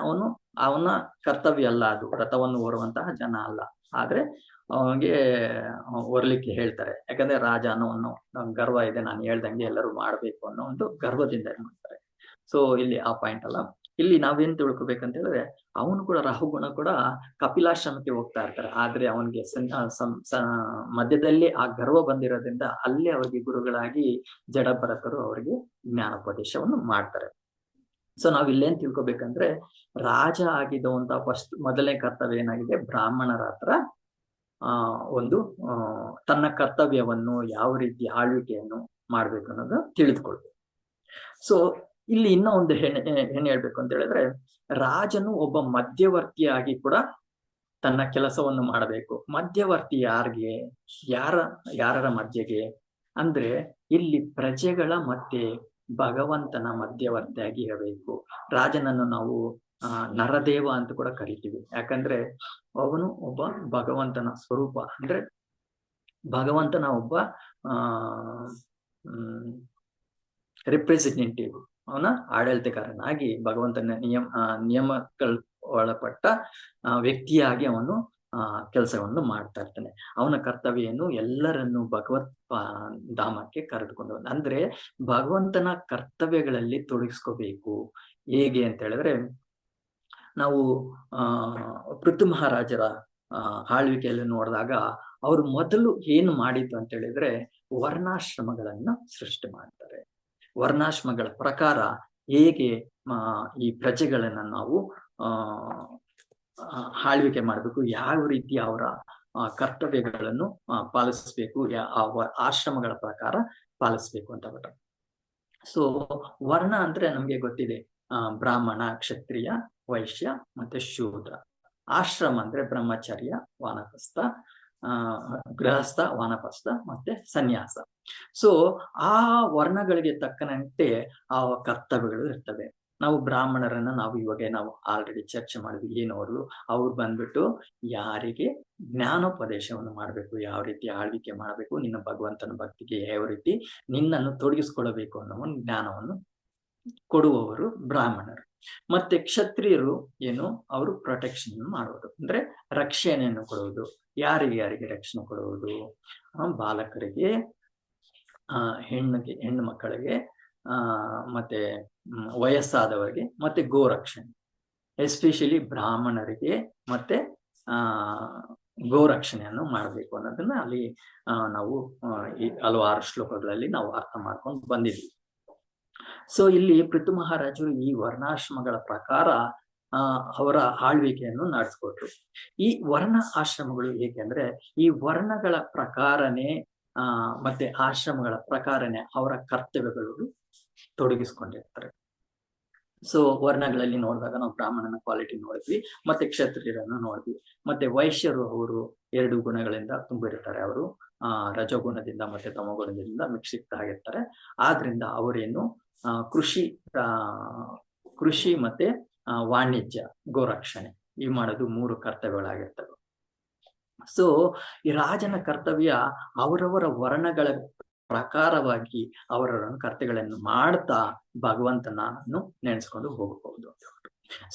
ಅವನ ಕರ್ತವ್ಯ ಅಲ್ಲ ಅದು, ರಥವನ್ನು ಹೊರುವಂತಹ ಜನ ಅಲ್ಲ. ಆದ್ರೆ ಅವನಿಗೆ ಹೊರಲಿಕ್ಕೆ ಹೇಳ್ತಾರೆ. ಯಾಕಂದ್ರೆ ರಾಜ ಅನ್ನೋ ಗರ್ವ ಇದೆ, ನಾನು ಹೇಳ್ದಂಗೆ ಎಲ್ಲರೂ ಮಾಡ್ಬೇಕು ಅನ್ನೋ ಒಂದು ಗರ್ವದಿಂದ ಮಾಡ್ತಾರೆ. ಸೊ ಇಲ್ಲಿ ಆ ಪಾಯಿಂಟ್ ಅಲ್ಲ. ಇಲ್ಲಿ ನಾವೇನ್ ತಿಳ್ಕೊಬೇಕಂತ ಹೇಳಿದ್ರೆ, ಅವನು ಕೂಡ ರಹುಗುಣ ಕೂಡ ಕಪಿಲಾಶ್ರಮಕ್ಕೆ ಹೋಗ್ತಾ ಇರ್ತಾರೆ. ಆದ್ರೆ ಅವನಿಗೆ ಮಧ್ಯದಲ್ಲಿ ಆ ಗರ್ವ ಬಂದಿರೋದ್ರಿಂದ ಅಲ್ಲೇ ಅವರಿಗೆ ಗುರುಗಳಾಗಿ ಜಡಭರತರು ಅವರಿಗೆ ಜ್ಞಾನೋಪದೇಶವನ್ನು ಮಾಡ್ತಾರೆ. ಸೊ ನಾವ್ ಇಲ್ಲೇನ್ ತಿಳ್ಕೊಬೇಕಂದ್ರೆ, ರಾಜ ಆಗಿದ್ದಂತ ಮೊದಲನೇ ಕರ್ತವ್ಯ ಏನಾಗಿದೆ, ಬ್ರಾಹ್ಮಣರ ಹತ್ರ ಒಂದು ತನ್ನ ಕರ್ತವ್ಯವನ್ನು ಯಾವ ರೀತಿ ಆಳ್ವಿಕೆಯನ್ನು ಮಾಡ್ಬೇಕು ಅನ್ನೋದು ತಿಳಿದುಕೊಳ್ಬೇಕು. ಸೊ ಇಲ್ಲಿ ಇನ್ನೂ ಒಂದು ಏನ್ ಹೇಳ್ಬೇಕು ಅಂತ ಹೇಳಿದ್ರೆ, ರಾಜನು ಒಬ್ಬ ಮಧ್ಯವರ್ತಿಯಾಗಿ ಕೂಡ ತನ್ನ ಕೆಲಸವನ್ನು ಮಾಡಬೇಕು. ಮಧ್ಯವರ್ತಿ ಯಾರಿಗೆ? ಯಾರರ ಮಧ್ಯೆಗೆ ಅಂದ್ರೆ ಇಲ್ಲಿ ಪ್ರಜೆಗಳ ಮತ್ತೆ ಭಗವಂತನ ಮಧ್ಯವರ್ತಿಯಾಗಿ ಇರಬೇಕು. ರಾಜನನ್ನು ನಾವು ನರದೇವ ಅಂತ ಕೂಡ ಕರಿತೀವಿ. ಯಾಕಂದ್ರೆ ಅವನು ಒಬ್ಬ ಭಗವಂತನ ಸ್ವರೂಪ, ಅಂದ್ರೆ ಭಗವಂತನ ಒಬ್ಬ ರಿಪ್ರೆಸೆಂಟೇಟಿವ್. ಅವನ ಆಡಳಿತಗಾರನಾಗಿ ಭಗವಂತನ ನಿಯಮಗಳು ಒಳಪಟ್ಟ ವ್ಯಕ್ತಿಯಾಗಿ ಅವನು ಕೆಲಸವನ್ನು ಮಾಡ್ತಾ ಇರ್ತಾನೆ. ಅವನ ಕರ್ತವ್ಯ ಏನು? ಎಲ್ಲರನ್ನು ಭಗವತ್ ಧಾಮಕ್ಕೆ ಕರೆದುಕೊಂಡು, ಅಂದ್ರೆ ಭಗವಂತನ ಕರ್ತವ್ಯಗಳಲ್ಲಿ ತೊಡಗಿಸ್ಕೋಬೇಕು. ಹೇಗೆ ಅಂತ ಹೇಳಿದ್ರೆ, ನಾವು ಪೃಥು ಮಹಾರಾಜರ ಆಳ್ವಿಕೆಯಲ್ಲಿ ನೋಡಿದಾಗ ಅವರು ಮೊದಲು ಏನು ಮಾಡಿದ್ದು ಅಂತ ಹೇಳಿದ್ರೆ, ವರ್ಣಾಶ್ರಮಗಳನ್ನ ಸೃಷ್ಟಿ ಮಾಡ್ತಾರೆ. ವರ್ಣಾಶ್ರಮಗಳ ಪ್ರಕಾರ ಹೇಗೆ ಈ ಪ್ರಜೆಗಳನ್ನ ನಾವು ಆಳ್ವಿಕೆ ಮಾಡಬೇಕು, ಯಾವ ರೀತಿ ಅವರ ಕರ್ತವ್ಯಗಳನ್ನು ಪಾಲಿಸಬೇಕು, ಆಶ್ರಮಗಳ ಪ್ರಕಾರ ಪಾಲಿಸ್ಬೇಕು ಅಂತ ಬಿಟ್ಟು. ಸೊ ವರ್ಣ ಅಂದ್ರೆ ನಮ್ಗೆ ಗೊತ್ತಿದೆ, ಬ್ರಾಹ್ಮಣ, ಕ್ಷತ್ರಿಯ, ವೈಶ್ಯ ಮತ್ತೆ ಶೂದ್ರ. ಆಶ್ರಮ ಅಂದ್ರೆ ಬ್ರಹ್ಮಚರ್ಯ, ವಾನಪ್ರಸ್ಥ, ಗೃಹಸ್ಥ, ವಾನಪ್ರಸ್ಥ ಮತ್ತೆ ಸನ್ಯಾಸ. ಸೊ ಆ ವರ್ಣಗಳಿಗೆ ತಕ್ಕನಂತೆ ಆ ಕರ್ತವ್ಯಗಳು ಇರ್ತವೆ. ನಾವು ಬ್ರಾಹ್ಮಣರನ್ನ ನಾವು ಆಲ್ರೆಡಿ ಚರ್ಚೆ ಮಾಡಿದ್ವಿ. ಏನು ಅವ್ರು ಬಂದ್ಬಿಟ್ಟು ಯಾರಿಗೆ ಜ್ಞಾನೋಪದೇಶವನ್ನು ಮಾಡಬೇಕು, ಯಾವ ರೀತಿ ಆಳ್ವಿಕೆ ಮಾಡಬೇಕು, ನಿನ್ನ ಭಗವಂತನ ಭಕ್ತಿಗೆ ಯಾವ ರೀತಿ ನಿನ್ನನ್ನು ತೊಡಗಿಸ್ಕೊಳ್ಬೇಕು ಅನ್ನೋ ಒಂದು ಜ್ಞಾನವನ್ನು ಕೊಡುವವರು ಬ್ರಾಹ್ಮಣರು. ಮತ್ತೆ ಕ್ಷತ್ರಿಯರು ಏನು, ಅವರು ಪ್ರೊಟೆಕ್ಷನ್ ಮಾಡುವುದು ಅಂದ್ರೆ ರಕ್ಷಣೆಯನ್ನು ಕೊಡುವುದು. ಯಾರಿಗೆ ರಕ್ಷಣೆ ಕೊಡುವುದು? ಬಾಲಕರಿಗೆ, ಹೆಣ್ಣು ಮಕ್ಕಳಿಗೆ, ಮತ್ತೆ ವಯಸ್ಸಾದವರಿಗೆ, ಮತ್ತೆ ಗೋರಕ್ಷಣೆ. ಎಸ್ಪೆಷಲಿ ಬ್ರಾಹ್ಮಣರಿಗೆ ಮತ್ತೆ ಗೋರಕ್ಷಣೆಯನ್ನು ಮಾಡಬೇಕು ಅನ್ನೋದನ್ನ ಅಲ್ಲಿ ನಾವು ಈ ಹಲವಾರು ಶ್ಲೋಕಗಳಲ್ಲಿ ನಾವು ಅರ್ಥ ಮಾಡ್ಕೊಂಡು ಬಂದಿದ್ವಿ. ಸೊ ಇಲ್ಲಿ ಪೃಥು ಮಹಾರಾಜರು ಈ ವರ್ಣಾಶ್ರಮಗಳ ಪ್ರಕಾರ ಅವರ ಆಳ್ವಿಕೆಯನ್ನು ನಡೆಸ್ಕೊಟ್ರು. ಈ ವರ್ಣ ಆಶ್ರಮಗಳು ಹೇಗೆಂದ್ರೆ ಈ ವರ್ಣಗಳ ಪ್ರಕಾರನೇ ಮತ್ತೆ ಆಶ್ರಮಗಳ ಪ್ರಕಾರನೇ ಅವರ ಕರ್ತವ್ಯಗಳು ತೊಡಗಿಸ್ಕೊಂಡಿರ್ತಾರೆ. ಸೊ ವರ್ಣಗಳಲ್ಲಿ ನೋಡಿದಾಗ ನಾವು ಬ್ರಾಹ್ಮಣನ ಕ್ವಾಲಿಟಿ ನೋಡಿದ್ವಿ, ಮತ್ತೆ ಕ್ಷತ್ರಿಯರನ್ನು ನೋಡಿದ್ವಿ. ಮತ್ತೆ ವೈಶ್ಯರು ಅವರು 2 ಗುಣಗಳಿಂದ ತುಂಬಿರ್ತಾರೆ. ಅವರು ರಜೋಗುಣದಿಂದ ಮತ್ತೆ ತಮೋಗುಣದಿಂದ ಮಿಶ್ರಿತ ಆಗಿರ್ತಾರೆ. ಆದ್ರಿಂದ ಅವರೇನು ಕೃಷಿ ಮತ್ತೆ ವಾಣಿಜ್ಯ, ಗೋರಕ್ಷಣೆ ಈ ಮಾಡೋದು 3 ಕರ್ತವ್ಯಗಳಾಗಿರ್ತವೆ. ಸೊ ಈ ರಾಜನ ಕರ್ತವ್ಯ ಅವರವರ ವರ್ಣಗಳ ಪ್ರಕಾರವಾಗಿ ಅವರವರ ಕರ್ತವ್ಯಗಳನ್ನು ಮಾಡ್ತಾ ಭಗವಂತನನ್ನು ನೆನೆಸ್ಕೊಂಡು ಹೋಗಬಹುದು.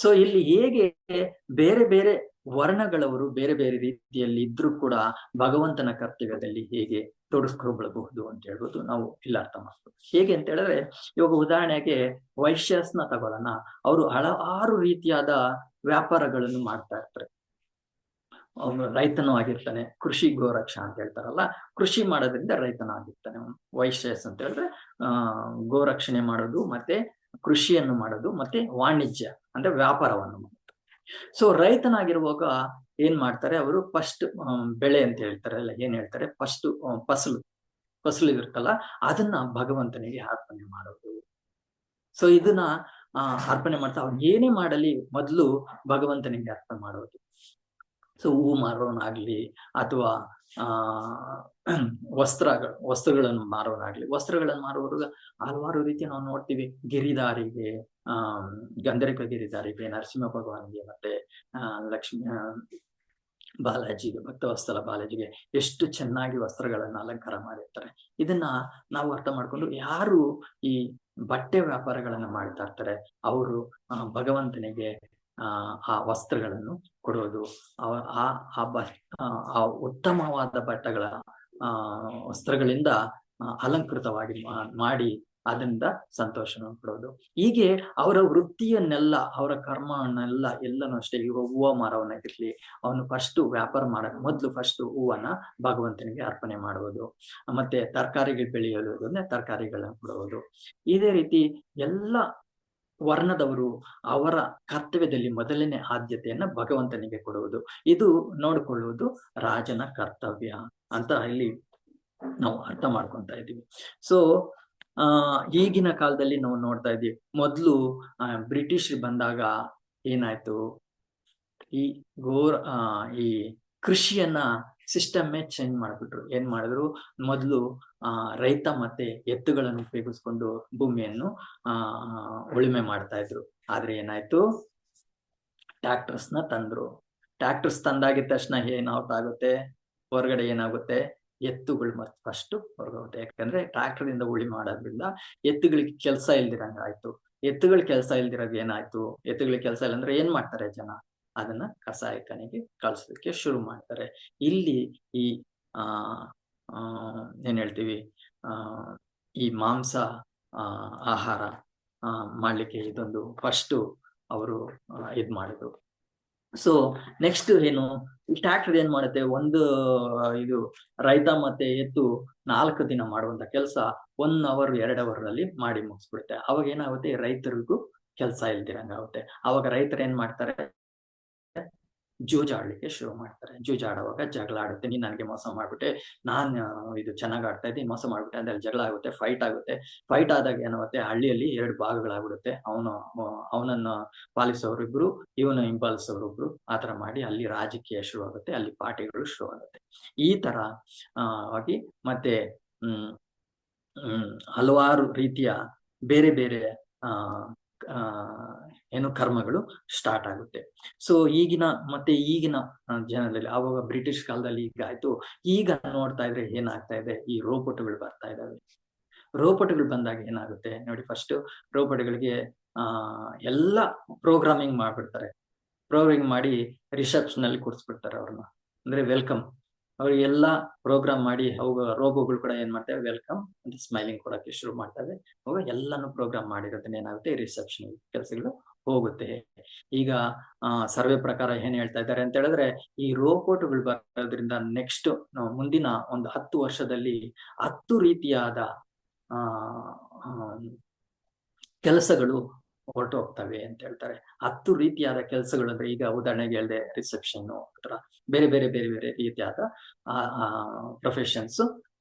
ಸೊ ಇಲ್ಲಿ ಹೇಗೆ ಬೇರೆ ಬೇರೆ ವರ್ಣಗಳವರು ಬೇರೆ ಬೇರೆ ರೀತಿಯಲ್ಲಿ ಇದ್ರೂ ಕೂಡ ಭಗವಂತನ ಕರ್ತವ್ಯದಲ್ಲಿ ಹೇಗೆ ತೊಡಗಿಸ್ಕೊಳ್ಬಹುದು ಅಂತ ಹೇಳ್ಬೋದು ನಾವು ಇಲ್ಲಿ ಅರ್ಥ ಮಾಡ್ಬೋದು. ಹೇಗೆ ಅಂತ ಹೇಳಿದ್ರೆ, ಇವಾಗ ಉದಾಹರಣೆಗೆ ವೈಶ್ಯಸ್ನ ತಗೊಳ್ಳೋಣ. ಅವರು ಹಲವಾರು ರೀತಿಯಾದ ವ್ಯಾಪಾರಗಳನ್ನು ಮಾಡ್ತಾ ಇರ್ತಾರೆ. ಅವನು ರೈತನೂ ಆಗಿರ್ತಾನೆ, ಕೃಷಿ ಗೋರಕ್ಷಾ ಅಂತ ಹೇಳ್ತಾರಲ್ಲ, ಕೃಷಿ ಮಾಡೋದ್ರಿಂದ ರೈತನೂ ಆಗಿರ್ತಾನೆ. ವೈಶ್ಯಸ್ ಅಂತ ಹೇಳಿದ್ರೆ ಗೋರಕ್ಷಣೆ ಮಾಡೋದು, ಮತ್ತೆ ಕೃಷಿಯನ್ನು ಮಾಡೋದು, ಮತ್ತೆ ವಾಣಿಜ್ಯ ಅಂದ್ರೆ ವ್ಯಾಪಾರವನ್ನು ಮಾಡೋದು. ಸೊ ರೈತನಾಗಿರುವಾಗ ಏನ್ ಮಾಡ್ತಾರೆ ಅವರು? ಫಸ್ಟ್ ಬೆಳೆ ಅಂತ ಹೇಳ್ತಾರೆ ಅಲ್ಲ, ಏನ್ ಹೇಳ್ತಾರೆ? ಫಸ್ಟ್ ಫಸಲು ಇರುತ್ತಲ್ಲ, ಅದನ್ನ ಭಗವಂತನಿಗೆ ಅರ್ಪಣೆ ಮಾಡೋದು. ಸೊ ಇದನ್ನ ಅರ್ಪಣೆ ಮಾಡ್ತಾ ಅವ್ರು ಏನೇ ಮಾಡಲಿ ಮೊದಲು ಭಗವಂತನಿಗೆ ಅರ್ಪಣೆ ಮಾಡೋದು. ಸೊ ಹೂ ಮಾರೋನಾಗ್ಲಿ ಅಥವಾ ವಸ್ತ್ರಗಳನ್ನು ಮಾರೋನಾಗ್ಲಿ, ವಸ್ತ್ರಗಳನ್ನು ಮಾರುವಾಗ ಹಲವಾರು ರೀತಿ ನಾವು ನೋಡ್ತೀವಿ. ಗಿರಿದಾರಿಗೆ, ಗಂಧರ್ವ ಗಿರಿದಾರಿಗೆ, ನರಸಿಂಹ ಭಗವಾನ್ಗೆ, ಮತ್ತೆ ಲಕ್ಷ್ಮೀ ಬಾಲಾಜಿಗೆ, ಭಕ್ತವತ್ಸಲ ಬಾಲಾಜಿಗೆ ಎಷ್ಟು ಚೆನ್ನಾಗಿ ವಸ್ತ್ರಗಳನ್ನ ಅಲಂಕಾರ ಮಾಡಿರ್ತಾರೆ. ಇದನ್ನ ನಾವು ಅರ್ಥ ಮಾಡ್ಕೊಂಡು ಯಾರು ಈ ಬಟ್ಟೆ ವ್ಯಾಪಾರಗಳನ್ನ ಮಾಡ್ತಾ ಇರ್ತಾರೆ ಅವರು ಭಗವಂತನಿಗೆ ಆ ವಸ್ತ್ರಗಳನ್ನು ಕೊಡೋದು, ಆ ಉತ್ತಮವಾದ ಬಟ್ಟೆಗಳ ವಸ್ತ್ರಗಳಿಂದ ಅಲಂಕೃತವಾಗಿ ಮಾಡಿ ಅದರಿಂದ ಸಂತೋಷವನ್ನು ಕೊಡೋದು. ಹೀಗೆ ಅವರ ವೃತ್ತಿಯನ್ನೆಲ್ಲ, ಅವರ ಕರ್ಮವನ್ನೆಲ್ಲ ಎಲ್ಲನೂ ಅಷ್ಟೇ. ಈಗ ಹೂವು ಮಾರವನಾಗಿರ್ಲಿ, ಅವನು ಫಸ್ಟ್ ವ್ಯಾಪಾರ ಮಾಡಕ್ ಮೊದ್ಲು ಫಸ್ಟ್ ಹೂವನ್ನ ಭಗವಂತನಿಗೆ ಅರ್ಪಣೆ ಮಾಡುವುದು. ಮತ್ತೆ ತರಕಾರಿಗಳು ಬೆಳೆಯಲು ತರಕಾರಿಗಳನ್ನ ಕೊಡುವುದು. ಇದೇ ರೀತಿ ಎಲ್ಲ ವರ್ಣದವರು ಅವರ ಕರ್ತವ್ಯದಲ್ಲಿ ಮೊದಲನೇ ಆದ್ಯತೆಯನ್ನ ಭಗವಂತನಿಗೆ ಕೊಡುವುದು. ಇದು ನೋಡಿಕೊಳ್ಳುವುದು ರಾಜನ ಕರ್ತವ್ಯ ಅಂತ ಇಲ್ಲಿ ನಾವು ಅರ್ಥ ಮಾಡ್ಕೊಂತ ಇದ್ದೀವಿ. ಸೊ ಈಗಿನ ಕಾಲದಲ್ಲಿ ನಾವು ನೋಡ್ತಾ ಇದ್ದೀವಿ. ಮೊದಲು ಬ್ರಿಟಿಷರು ಬಂದಾಗ ಏನಾಯ್ತು, ಈ ಕೃಷಿಯನ್ನ ಸಿಸ್ಟಮ್ಮೇ ಚೇಂಜ್ ಮಾಡ್ಬಿಟ್ರು. ಏನ್ ಮಾಡಿದ್ರು, ಮೊದಲು ರೈತ ಮತ್ತೆ ಎತ್ತುಗಳನ್ನು ಉಪಯೋಗಿಸ್ಕೊಂಡು ಭೂಮಿಯನ್ನು ಉಳುಮೆ ಮಾಡ್ತಾ ಇದ್ರು. ಆದ್ರೆ ಏನಾಯ್ತು, ಟ್ರ್ಯಾಕ್ಟರ್ಸ್ನ ತಂದ್ರು. ಟ್ರ್ಯಾಕ್ಟರ್ಸ್ ತಂದಾಗಿದ ತಕ್ಷಣ ಏನಾಗುತ್ತೆ ಆಗುತ್ತೆ, ಹೊರಗಡೆ ಏನಾಗುತ್ತೆ, ಎತ್ತುಗಳು ಮತ್ತೆ ಫಸ್ಟ್ ಹೊರಗೋಗುತ್ತೆ. ಯಾಕಂದ್ರೆ ಟ್ರ್ಯಾಕ್ಟರ್ ಇಂದ ಉಳುಮೆ ಮಾಡೋದ್ರಿಂದ ಎತ್ತುಗಳಿಗೆ ಕೆಲಸ ಇಲ್ದಿರಂಗ ಆಯ್ತು. ಎತ್ತುಗಳ ಕೆಲಸ ಇಲ್ದಿರೋದು ಏನಾಯ್ತು, ಎತ್ತುಗಳಿಗೆ ಕೆಲಸ ಇಲ್ಲ ಅಂದ್ರೆ ಏನ್ ಮಾಡ್ತಾರೆ ಜನ? ಅದನ್ನ ಕಸಾಯಿಖಾನೆಗೆ ಕಳ್ಸೋದಕ್ಕೆ ಶುರು ಮಾಡ್ತಾರೆ. ಇಲ್ಲಿ ಈ ಏನ್ ಹೇಳ್ತೀವಿ, ಈ ಮಾಂಸ ಆಹಾರ ಮಾಡ್ಲಿಕ್ಕೆ ಇದೊಂದು ಫಸ್ಟ್ ಅವರು ಇದ್ ಮಾಡಿದ್ರು. ಸೊ ನೆಕ್ಸ್ಟ್ ಏನು, ಈ ಟ್ರ್ಯಾಕ್ಟರ್ ಏನ್ ಮಾಡುತ್ತೆ, ಇದು ರೈತ ಮತ್ತೆ ಎತ್ತು 4 ದಿನ ಮಾಡುವಂತ ಕೆಲಸ 1 ಅವರ್ 2 ಅವರ್ ಅಲ್ಲಿ ಮಾಡಿ ಮುಗಿಸ್ಬಿಡುತ್ತೆ. ಅವಾಗ ಏನಾಗುತ್ತೆ, ರೈತರಿಗೂ ಕೆಲಸ ಇಲ್ದಿರಂಗಾಗುತ್ತೆ. ಅವಾಗ ರೈತರು ಏನ್ ಮಾಡ್ತಾರೆ, ಜೂಜಾಡ್ಲಿಕ್ಕೆ ಶುರು ಮಾಡ್ತಾರೆ. ಜೂಜಾಡುವಾಗ ಜಗಳ ಆಡುತ್ತೆ, ನೀನ್ ನನಗೆ ಮೋಸ ಮಾಡ್ಬಿಟ್ಟೆ, ನಾನು ಇದು ಚೆನ್ನಾಗಿ ಆಡ್ತಾ ಇದ್ದೀನಿ, ಮೋಸ ಮಾಡ್ಬಿಟ್ಟೆ ಅಂತ ಜಗಳ ಆಗುತ್ತೆ, ಫೈಟ್ ಆಗುತ್ತೆ. ಫೈಟ್ ಆದಾಗ ಏನಾಗುತ್ತೆ, ಹಳ್ಳಿಯಲ್ಲಿ 2 ಭಾಗಗಳಾಗ್ಬಿಡುತ್ತೆ. ಅವನನ್ನ ಪಾಲಿಸೋರಿಬ್ರು, ಇವನು ಹಿಂಬಾಲಿಸೋರಿಬ್ರು, ಆತರ ಮಾಡಿ ಅಲ್ಲಿ ರಾಜಕೀಯ ಶುರುವಾಗುತ್ತೆ, ಅಲ್ಲಿ ಪಾರ್ಟಿಗಳು ಶುರುವಾಗುತ್ತೆ. ಈ ತರ ಆಗಿ ಮತ್ತೆ ಹಲವಾರು ರೀತಿಯ ಬೇರೆ ಬೇರೆ ಏನು ಕರ್ಮಗಳು ಸ್ಟಾರ್ಟ್ ಆಗುತ್ತೆ. ಸೊ ಈಗಿನ ಜನದಲ್ಲಿ, ಆವಾಗ ಬ್ರಿಟಿಷ್ ಕಾಲದಲ್ಲಿ ಈಗ ಆಯ್ತು, ಈಗ ನೋಡ್ತಾ ಇದ್ರೆ ಏನಾಗ್ತಾ ಇದೆ, ಈ ರೋಬೋಟ್ಗಳು ಬರ್ತಾ ಇದಾವೆ. ರೋಬೋಟ್ಗಳು ಬಂದಾಗ ಏನಾಗುತ್ತೆ ನೋಡಿ, ಫಸ್ಟ್ ರೋಬೋಟ್ಗಳಿಗೆ ಎಲ್ಲ ಪ್ರೋಗ್ರಾಮಿಂಗ್ ಮಾಡ್ಬಿಡ್ತಾರೆ. ಪ್ರೋಗ್ರಾಮಿಂಗ್ ಮಾಡಿ ರಿಸೆಪ್ಷನ್ ಅಲ್ಲಿ ಕೂರಿಸ್ಬಿಡ್ತಾರೆ ಅವ್ರನ್ನ, ಅಂದ್ರೆ ವೆಲ್ಕಮ್. ಅವ್ರಿಗೆಲ್ಲ ಪ್ರೋಗ್ರಾಮ್ ಮಾಡಿ ಅವಾಗ ರೋಬೋಗಳು ಕೂಡ ಏನ್ ಮಾಡ್ತವೆ, ವೆಲ್ಕಮ್ ಅಂತ ಸ್ಮೈಲಿಂಗ್ ಕೊಡಕ್ಕೆ ಶುರು ಮಾಡ್ತವೆ. ಅವಾಗ ಎಲ್ಲಾನು ಪ್ರೋಗ್ರಾಮ್ ಮಾಡಿರೋದನ್ನ ಏನಾಗುತ್ತೆ, ರಿಸೆಪ್ಷನ್ ಕೆಲಸಗಳು ಹೋಗುತ್ತೆ. ಈಗ ಸರ್ವೆ ಪ್ರಕಾರ ಏನ್ ಹೇಳ್ತಾ ಇದ್ದಾರೆ ಅಂತ ಹೇಳಿದ್ರೆ, ಈ ರೋಬೋಟ್ಗಳು ಬರೋದ್ರಿಂದ ನೆಕ್ಸ್ಟ್ ಮುಂದಿನ ಒಂದು 10 ವರ್ಷದಲ್ಲಿ 10 ರೀತಿಯಾದ ಕೆಲಸಗಳು ಹೊರಟೋಗ್ತವೆ ಅಂತ ಹೇಳ್ತಾರೆ. 10 ರೀತಿಯಾದ ಕೆಲಸಗಳು ಅಂದ್ರೆ, ಈಗ ಉದಾಹರಣೆಗೆ ಹೇಳಿದೆ ರಿಸೆಪ್ಷನ್, ಅಥವಾ ಬೇರೆ ಬೇರೆ ಬೇರೆ ಬೇರೆ ರೀತಿಯಾದ ಪ್ರೊಫೆಷನ್ಸ್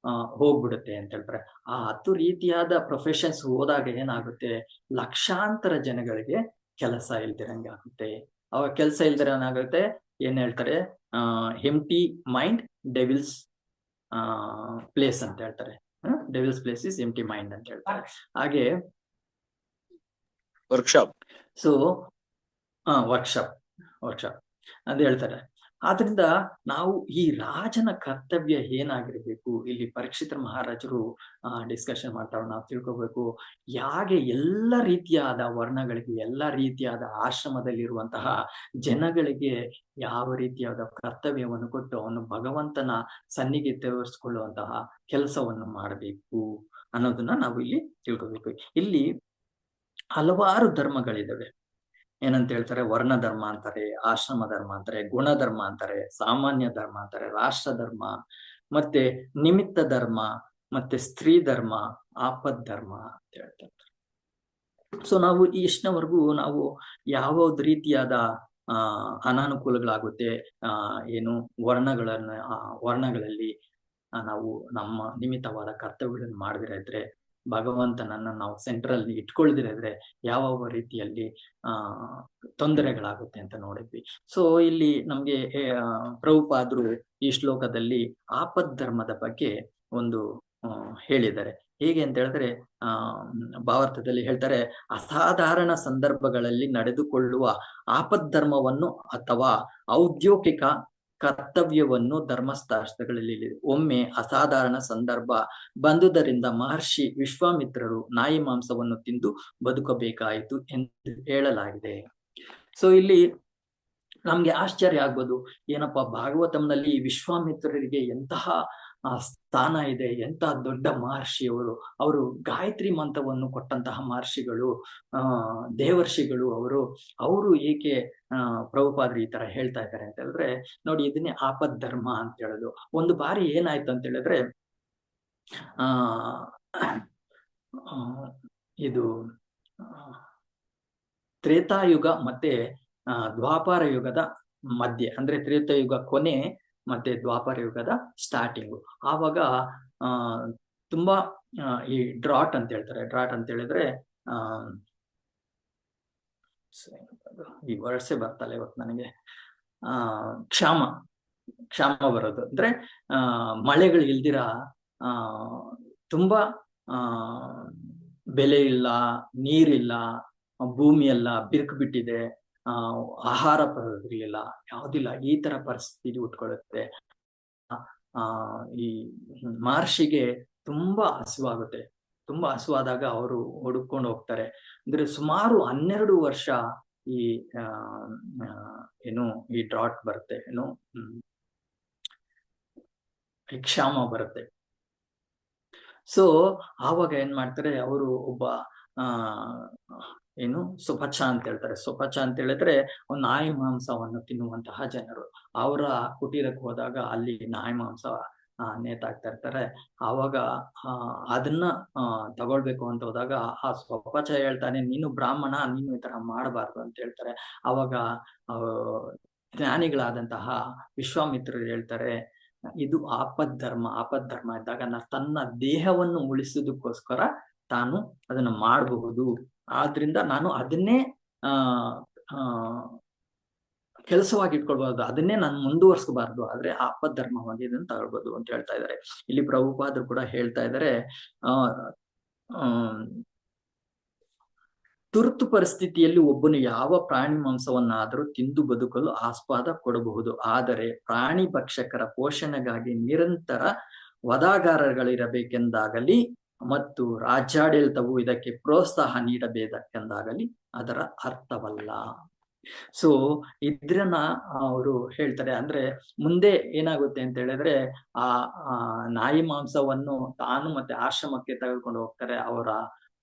ಹೋಗ್ಬಿಡುತ್ತೆ ಅಂತ ಹೇಳ್ತಾರೆ. ಆ 10 ರೀತಿಯಾದ ಪ್ರೊಫೆಷನ್ಸ್ ಹೋದಾಗ ಏನಾಗುತ್ತೆ, ಲಕ್ಷಾಂತರ ಜನಗಳಿಗೆ ಕೆಲಸ ಇಲ್ದಿರಂಗೆ ಆಗುತ್ತೆ. ಅವಾಗ ಕೆಲಸ ಇಲ್ದಿರಂಗಾಗುತ್ತೆ, ಏನ್ ಹೇಳ್ತಾರೆ, ಎಂಪ್ಟಿ ಮೈಂಡ್ ಡೆವಿಲ್ಸ್ ಪ್ಲೇಸ್ ಅಂತ ಹೇಳ್ತಾರೆ. Devils place is empty mind ಅಂತ ಹೇಳ್ತಾರೆ. ಹಾಗೆ ವರ್ಕ್ಶಾಪ್ ಅಂತ ಹೇಳ್ತಾರೆ. ಆದ್ರಿಂದ ನಾವು ಈ ರಾಜನ ಕರ್ತವ್ಯ ಏನಾಗಿರ್ಬೇಕು, ಇಲ್ಲಿ ಪರೀಕ್ಷಿತ ಮಹಾರಾಜರು ಡಿಸ್ಕಷನ್ ಮಾಡ್ತಾರೆ. ನಾವು ತಿಳ್ಕೊಬೇಕು, ಯಾಕೆ ಎಲ್ಲ ರೀತಿಯಾದ ವರ್ಣಗಳಿಗೆ, ಎಲ್ಲ ರೀತಿಯಾದ ಆಶ್ರಮದಲ್ಲಿರುವಂತಹ ಜನಗಳಿಗೆ ಯಾವ ರೀತಿಯಾದ ಕರ್ತವ್ಯವನ್ನು ಕೊಟ್ಟು ಅವನು ಭಗವಂತನ ಸನ್ನಿಗೆ ತೋರಿಸ್ಕೊಳ್ಳುವಂತಹ ಕೆಲಸವನ್ನು ಮಾಡಬೇಕು ಅನ್ನೋದನ್ನ ನಾವು ಇಲ್ಲಿ ತಿಳ್ಕೊಬೇಕು. ಇಲ್ಲಿ ಹಲವಾರು ಧರ್ಮಗಳಿದಾವೆ. ಏನಂತ ಹೇಳ್ತಾರೆ, ವರ್ಣ ಧರ್ಮ ಅಂತಾರೆ, ಆಶ್ರಮ ಧರ್ಮ ಅಂತಾರೆ, ಗುಣಧರ್ಮ ಅಂತಾರೆ, ಸಾಮಾನ್ಯ ಧರ್ಮ ಅಂತಾರೆ, ರಾಷ್ಟ್ರ ಧರ್ಮ, ಮತ್ತೆ ನಿಮಿತ್ತ ಧರ್ಮ, ಮತ್ತೆ ಸ್ತ್ರೀ ಧರ್ಮ, ಆಪದ್ ಧರ್ಮ ಅಂತ ಹೇಳ್ತಾರೆ. ಸೊ ನಾವು ಇಷ್ಟವರೆಗೂ ನಾವು ಯಾವ್ಯಾವ್ದು ರೀತಿಯಾದ ಅನಾನುಕೂಲಗಳಾಗುತ್ತೆ, ಏನು ವರ್ಣಗಳಲ್ಲಿ ನಾವು ನಮ್ಮ ನಿಮಿತ್ತವಾದ ಕರ್ತವ್ಯಗಳನ್ನು ಮಾಡದಿರಿದ್ರೆ, ಭಗವಂತನನ್ನ ನಾವು ಸೆಂಟ್ರಲ್ ಇಟ್ಕೊಳ್ದಿರಿದ್ರೆ ಯಾವ ರೀತಿಯಲ್ಲಿ ತೊಂದರೆಗಳಾಗುತ್ತೆ ಅಂತ ನೋಡಿದ್ವಿ. ಸೊ ಇಲ್ಲಿ ನಮ್ಗೆ ಪ್ರಭುಪಾದರು ಈ ಶ್ಲೋಕದಲ್ಲಿ ಆಪದ್ ಧರ್ಮದ ಬಗ್ಗೆ ಒಂದು ಹೇಳಿದ್ದಾರೆ. ಹೇಗೆ ಅಂತ ಹೇಳಿದ್ರೆ, ಭಾವಾರ್ಥದಲ್ಲಿ ಹೇಳ್ತಾರೆ, ಅಸಾಧಾರಣ ಸಂದರ್ಭಗಳಲ್ಲಿ ನಡೆದುಕೊಳ್ಳುವ ಆಪದ್ ಧರ್ಮವನ್ನು ಅಥವಾ ಔದ್ಯೋಗಿಕ ಕರ್ತವ್ಯವನ್ನು ಧರ್ಮಶಾಸ್ತ್ರಗಳಲ್ಲಿ ಒಮ್ಮೆ ಅಸಾಧಾರಣ ಸಂದರ್ಭ ಬಂದುದರಿಂದ ಮಹರ್ಷಿ ವಿಶ್ವಾಮಿತ್ರರು ನಾಯಿ ಮಾಂಸವನ್ನು ತಿಂದು ಬದುಕಬೇಕಾಯಿತು ಎಂದು ಹೇಳಲಾಗಿದೆ. ಸೊ ಇಲ್ಲಿ ನಮ್ಗೆ ಆಶ್ಚರ್ಯ ಆಗ್ಬೋದು, ಏನಪ್ಪಾ ಭಾಗವತಂನಲ್ಲಿ ವಿಶ್ವಾಮಿತ್ರರಿಗೆ ಎಂತಹ ಸ್ಥಾನ ಇದೆ, ಎಂತಹ ದೊಡ್ಡ ಮಹರ್ಷಿಯವರು, ಅವರು ಗಾಯತ್ರಿ ಮಂತ್ರವನ್ನು ಕೊಟ್ಟಂತಹ ಮಹರ್ಷಿಗಳು, ದೇವರ್ಷಿಗಳು, ಅವರು ಏಕೆ ಪ್ರಭುಪಾದರು ಈ ತರ ಹೇಳ್ತಾ ಇದ್ದಾರೆ ಅಂತ ಹೇಳಿದ್ರೆ, ನೋಡಿ ಇದನ್ನೇ ಆಪದ್ ಧರ್ಮ ಅಂತ ಹೇಳೋದು. ಒಂದು ಬಾರಿ ಏನಾಯ್ತು ಅಂತ ಹೇಳಿದ್ರೆ, ಇದು ತ್ರೇತಾಯುಗ ಮತ್ತೆ ದ್ವಾಪರ ಯುಗದ ಮಧ್ಯೆ, ಅಂದ್ರೆ ತ್ರೇತಾಯುಗ ಕೊನೆ ಮತ್ತೆ ದ್ವಾಪರ ಯುಗದ ಸ್ಟಾರ್ಟಿಂಗು. ಆವಾಗ ತುಂಬಾ ಈ ಡ್ರಾಟ್ ಅಂತ ಹೇಳ್ತಾರೆ. ಡ್ರಾಟ್ ಅಂತ ಹೇಳಿದ್ರೆ ಈ ವರ್ಷೆ ಬರ್ತಲ್ಲ ಇವತ್ತು ನನಗೆ, ಕ್ಷಾಮ ಬರೋದು ಅಂದ್ರೆ ಮಳೆಗಳು ಇಲ್ದಿರ ತುಂಬಾ ಬೆಲೆ ಇಲ್ಲ, ನೀರಿಲ್ಲ, ಭೂಮಿ ಎಲ್ಲ ಬಿರುಕು ಬಿಟ್ಟಿದೆ, ಆಹಾರ ಇರಲಿಲ್ಲ, ಯಾವುದಿಲ್ಲ, ಈ ತರ ಪರಿಸ್ಥಿತಿ ಉಟ್ಕೊಳ್ಳುತ್ತೆ. ಈ ಮಹರ್ಷಿಗೆ ತುಂಬಾ ಹಸುವಾಗುತ್ತೆ. ತುಂಬಾ ಹಸುವಾದಾಗ ಅವರು ಹುಡುಕೊಂಡು ಹೋಗ್ತಾರೆ. ಅಂದ್ರೆ ಸುಮಾರು 12 ವರ್ಷ ಈ ಈ ಡ್ರಾಟ್ ಬರುತ್ತೆ, ಕ್ಷಾಮ ಬರುತ್ತೆ. ಸೊ ಆವಾಗ ಏನ್ ಮಾಡ್ತಾರೆ, ಅವರು ಒಬ್ಬ ಸುಪಚ ಅಂತ ಹೇಳ್ತಾರೆ. ಸುಪಚ ಅಂತ ಹೇಳಿದ್ರೆ ನಾಯಿ ಮಾಂಸವನ್ನು ತಿನ್ನುವಂತಹ ಜನರು. ಅವರ ಕುಟೀರಕ್ಕೆ ಹೋದಾಗ ಅಲ್ಲಿ ನಾಯಿ ಮಾಂಸ ನೇತಾಕ್ತಾ ಇರ್ತಾರೆ. ಆವಾಗ ಅದನ್ನ ತಗೊಳ್ಬೇಕು ಅಂತ ಹೋದಾಗ ಆ ಸ್ವಪಚ ಹೇಳ್ತಾನೆ, ನೀನು ಬ್ರಾಹ್ಮಣ, ನೀನು ಈ ತರ ಮಾಡಬಾರ್ದು ಅಂತ ಹೇಳ್ತಾರೆ. ಆವಾಗ ಜ್ಞಾನಿಗಳಾದಂತಹ ವಿಶ್ವಾಮಿತ್ರರು ಹೇಳ್ತಾರೆ, ಇದು ಆಪದ್ಧರ್ಮ ಇದ್ದಾಗ ತನ್ನ ದೇಹವನ್ನು ಉಳಿಸುವುದಕ್ಕೋಸ್ಕರ ತಾನು ಅದನ್ನ ಮಾಡಬಹುದು, ಆದ್ರಿಂದ ನಾನು ಅದನ್ನೇ ಕೆಲಸವಾಗಿ ಇಟ್ಕೊಳ್ಬಾರ್ದು, ಅದನ್ನೇ ನಾನು ಮುಂದುವರ್ಸ್ಕೋಬಾರ್ದು, ಆದ್ರೆ ಆಪದ್ಧರ್ಮವಾಗಿ ಇದನ್ನ ತಗೊಳ್ಬೋದು ಅಂತ ಹೇಳ್ತಾ ಇದ್ದಾರೆ. ಇಲ್ಲಿ ಪ್ರಭುಪಾದರು ಕೂಡ ಹೇಳ್ತಾ ಇದ್ದಾರೆ, ತುರ್ತು ಪರಿಸ್ಥಿತಿಯಲ್ಲಿ ಒಬ್ಬನು ಯಾವ ಪ್ರಾಣಿ ಮಾಂಸವನ್ನಾದರೂ ತಿಂದು ಬದುಕಲು ಆಸ್ಪದ ಕೊಡಬಹುದು, ಆದರೆ ಪ್ರಾಣಿ ಭಕ್ಷಕರ ಪೋಷಣೆಗಾಗಿ ನಿರಂತರ ವಧಾಗಾರಗಳಿರಬೇಕೆಂದಾಗಲಿ ಮತ್ತು ರಾಜ್ಯಾಡಳಿತವು ಇದಕ್ಕೆ ಪ್ರೋತ್ಸಾಹ ನೀಡಬೇಕೆಂದಾಗಲಿ ಅದರ ಅರ್ಥವಲ್ಲ. ಸೊ ಇದ್ರನ್ನ ಅವರು ಹೇಳ್ತಾರೆ. ಅಂದ್ರೆ ಮುಂದೆ ಏನಾಗುತ್ತೆ ಅಂತ ಹೇಳಿದ್ರೆ, ಆ ನಾಯಿ ಮಾಂಸವನ್ನು ತಾನು ಮತ್ತೆ ಆಶ್ರಮಕ್ಕೆ ತೆಗೆದುಕೊಂಡು ಹೋಗ್ತಾರೆ, ಅವರ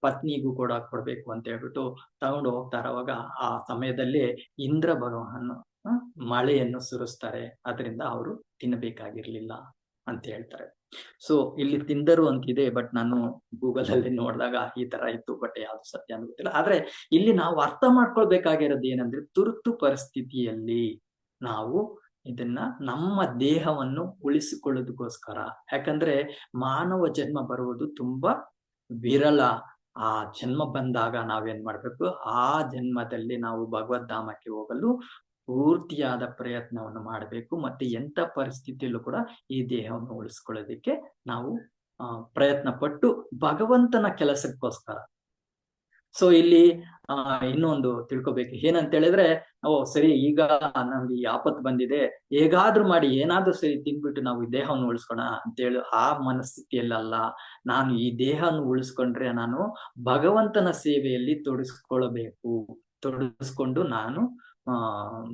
ಪತ್ನಿಗೂ ಕೂಡ ಕೊಡ್ಬೇಕು ಅಂತ ಹೇಳ್ಬಿಟ್ಟು ತಗೊಂಡು ಹೋಗ್ತಾರೆ. ಅವಾಗ ಆ ಸಮಯದಲ್ಲಿ ಇಂದ್ರ ಭಗವಾನ್ ಮಳೆಯನ್ನು ಸುರಿಸ್ತಾರೆ, ಅದರಿಂದ ಅವರು ತಿನ್ನಬೇಕಾಗಿರ್ಲಿಲ್ಲ ಅಂತ ಹೇಳ್ತಾರೆ. ಸೊ ಇಲ್ಲಿ ತಿಂದರು ಅಂತಿದೆ, ಬಟ್ ನಾನು ಗೂಗಲ್ ಅಲ್ಲಿ ನೋಡಿದಾಗ ಈ ತರ ಇತ್ತು, ಬಟ್ ಯಾವ್ದು ಸತ್ಯ ಅಂತ ಗೊತ್ತಿಲ್ಲ. ಆದ್ರೆ ಇಲ್ಲಿ ನಾವು ಅರ್ಥ ಮಾಡ್ಕೊಳ್ಬೇಕಾಗಿರೋದು ಏನಂದ್ರೆ, ತುರ್ತು ಪರಿಸ್ಥಿತಿಯಲ್ಲಿ ನಾವು ಇದನ್ನ ನಮ್ಮ ದೇಹವನ್ನು ಉಳಿಸಿಕೊಳ್ಳೋದಕ್ಕೋಸ್ಕರ, ಯಾಕಂದ್ರೆ ಮಾನವ ಜನ್ಮ ಬರುವುದು ತುಂಬಾ ವಿರಳ. ಆ ಜನ್ಮ ಬಂದಾಗ ನಾವೇನ್ ಮಾಡ್ಬೇಕು, ಆ ಜನ್ಮದಲ್ಲಿ ನಾವು ಭಗವದ್ಧಾಮಕ್ಕೆ ಹೋಗಲು ಪೂರ್ತಿಯಾದ ಪ್ರಯತ್ನವನ್ನು ಮಾಡಬೇಕು. ಮತ್ತೆ ಎಂತ ಪರಿಸ್ಥಿತಿಯಲ್ಲೂ ಕೂಡ ಈ ದೇಹವನ್ನು ಉಳಿಸ್ಕೊಳ್ಳೋದಿಕ್ಕೆ ನಾವು ಪ್ರಯತ್ನ ಪಟ್ಟು ಭಗವಂತನ ಕೆಲಸಕ್ಕೋಸ್ಕರ. ಸೊ ಇಲ್ಲಿ ಇನ್ನೊಂದು ತಿಳ್ಕೊಬೇಕು ಏನಂತ ಹೇಳಿದ್ರೆ, ಸರಿ ಈಗ ನಮ್ಗೆ ಈ ಆಪತ್ತು ಬಂದಿದೆ, ಹೇಗಾದ್ರೂ ಮಾಡಿ ಏನಾದ್ರೂ ಸರಿ ತಿಂದ್ಬಿಟ್ಟು ನಾವು ಈ ದೇಹವನ್ನು ಉಳಿಸ್ಕೋಣ ಅಂತೇಳಿ ಆ ಮನಸ್ಥಿತಿಯಲ್ಲ. ನಾನು ಈ ದೇಹವನ್ನು ಉಳಿಸ್ಕೊಂಡ್ರೆ ನಾನು ಭಗವಂತನ ಸೇವೆಯಲ್ಲಿ ತೊಡಗಿಸ್ಕೊಂಡು ನಾನು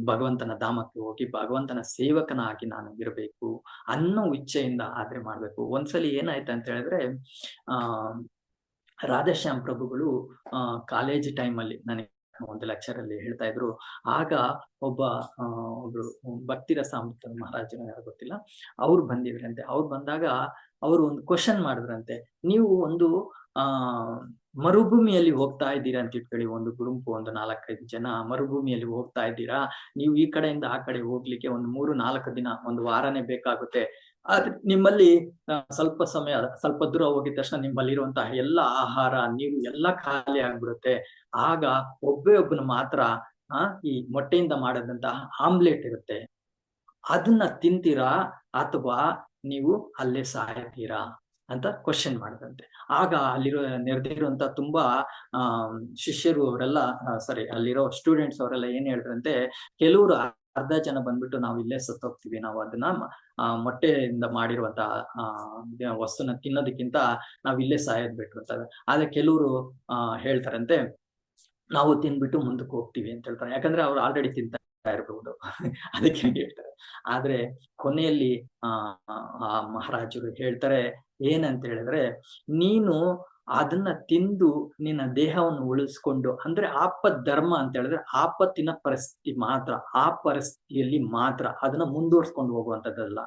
ಭಗವಂತನ ಧಾಮಕ್ಕೆ ಹೋಗಿ ಭಗವಂತನ ಸೇವಕನಾಗಿ ನಾನು ಇರಬೇಕು ಅನ್ನೋ ಇಚ್ಛೆಯಿಂದ ಆದ್ರೆ ಮಾಡ್ಬೇಕು. ಒಂದ್ಸಲಿ ಏನಾಯ್ತು ಅಂತ ಹೇಳಿದ್ರೆ, ರಾಧೇಶ್ಯಾಮ್ ಪ್ರಭುಗಳು ಕಾಲೇಜ್ ಟೈಮಲ್ಲಿ ನನಗೆ ಒಂದು ಲೆಕ್ಚರ್ ಅಲ್ಲಿ ಹೇಳ್ತಾ ಇದ್ರು. ಆಗ ಒಬ್ರು ಭಕ್ತಿರಸಾಮೃತ ಮಹಾರಾಜರು ಯಾರು ಗೊತ್ತಿಲ್ಲ, ಅವ್ರು ಬಂದಿದ್ರಂತೆ. ಅವ್ರು ಬಂದಾಗ ಅವರು ಒಂದು ಕ್ವಶನ್ ಮಾಡಿದ್ರಂತೆ, ನೀವು ಒಂದು ಮರುಭೂಮಿಯಲ್ಲಿ ಹೋಗ್ತಾ ಇದ್ದೀರಾ ಅಂತ ಇಟ್ಕೊಳ್ಳಿ, ಒಂದು ಗುಂಪು ಒಂದು 4-5 ಜನ ಮರುಭೂಮಿಯಲ್ಲಿ ಹೋಗ್ತಾ ಇದ್ದೀರಾ, ನೀವು ಈ ಕಡೆಯಿಂದ ಆ ಕಡೆ ಹೋಗ್ಲಿಕ್ಕೆ ಒಂದು 3-4 ದಿನ, ಒಂದು ವಾರನೇ ಬೇಕಾಗುತ್ತೆ. ಆದ್ರೆ ನಿಮ್ಮಲ್ಲಿ ಸ್ವಲ್ಪ ದೂರ ಹೋಗಿದ ತಕ್ಷಣ ನಿಮ್ಮಲ್ಲಿರುವಂತಹ ಎಲ್ಲ ಆಹಾರ, ನೀರು ಎಲ್ಲ ಖಾಲಿ ಆಗ್ಬಿಡುತ್ತೆ. ಆಗ ಒಬ್ಬನ ಮಾತ್ರ ಈ ಮೊಟ್ಟೆಯಿಂದ ಮಾಡದಂತಹ ಆಮ್ಲೆಟ್ ಇರುತ್ತೆ, ಅದನ್ನ ತಿಂತೀರಾ ಅಥವಾ ನೀವು ಅಲ್ಲೇ ಸಾಯ್ತೀರಾ ಅಂತ ಕ್ವಶನ್ ಮಾಡಿದಂತೆ. ಆಗ ನೆರೆದಿರುವಂತ ತುಂಬಾ ಶಿಷ್ಯರು ಅವರೆಲ್ಲ ಅಲ್ಲಿರೋ ಸ್ಟೂಡೆಂಟ್ಸ್ ಅವರೆಲ್ಲ ಏನ್ ಹೇಳಿದ್ರಂತೆ, ಕೆಲವರು ಅರ್ಧ ಜನ ಬಂದ್ಬಿಟ್ಟು ನಾವು ಇಲ್ಲೇ ಸತ್ತೋಗ್ತೀವಿ, ನಾವು ಅದನ್ನ ಮೊಟ್ಟೆಯಿಂದ ಮಾಡಿರುವಂತಹ ವಸ್ತುನ ತಿನ್ನೋದಕ್ಕಿಂತ ನಾವ್ ಇಲ್ಲೇ ಸಾಯೋದ್ ಬಿಟ್ರು ಅಂತ. ಆದ್ರೆ ಕೆಲವರು ಹೇಳ್ತಾರಂತೆ, ನಾವು ತಿನ್ಬಿಟ್ಟು ಮುಂದಕ್ಕೆ ಹೋಗ್ತೀವಿ ಅಂತ ಹೇಳ್ತಾರೆ, ಯಾಕಂದ್ರೆ ಅವ್ರು ಆಲ್ರೆಡಿ ತಿಂತಾ ಇರಬಹುದು ಅದಕ್ಕೆ ಹೇಳ್ತಾರೆ. ಆದ್ರೆ ಕೊನೆಯಲ್ಲಿ ಆ ಮಹಾರಾಜರು ಹೇಳ್ತಾರೆ ಏನಂತ ಹೇಳಿದ್ರೆ, ನೀನು ಅದನ್ನ ತಿಂದು ನಿನ್ನ ದೇಹವನ್ನು ಉಳಿಸ್ಕೊಂಡು, ಅಂದ್ರೆ ಧರ್ಮ ಅಂತ ಹೇಳಿದ್ರೆ ಆಪತ್ತಿನ ಪರಿಸ್ಥಿತಿ ಮಾತ್ರ, ಆ ಪರಿಸ್ಥಿತಿಯಲ್ಲಿ ಮಾತ್ರ ಅದನ್ನ ಮುಂದುವರ್ಸ್ಕೊಂಡು ಹೋಗುವಂತದ್ದಲ್ಲ.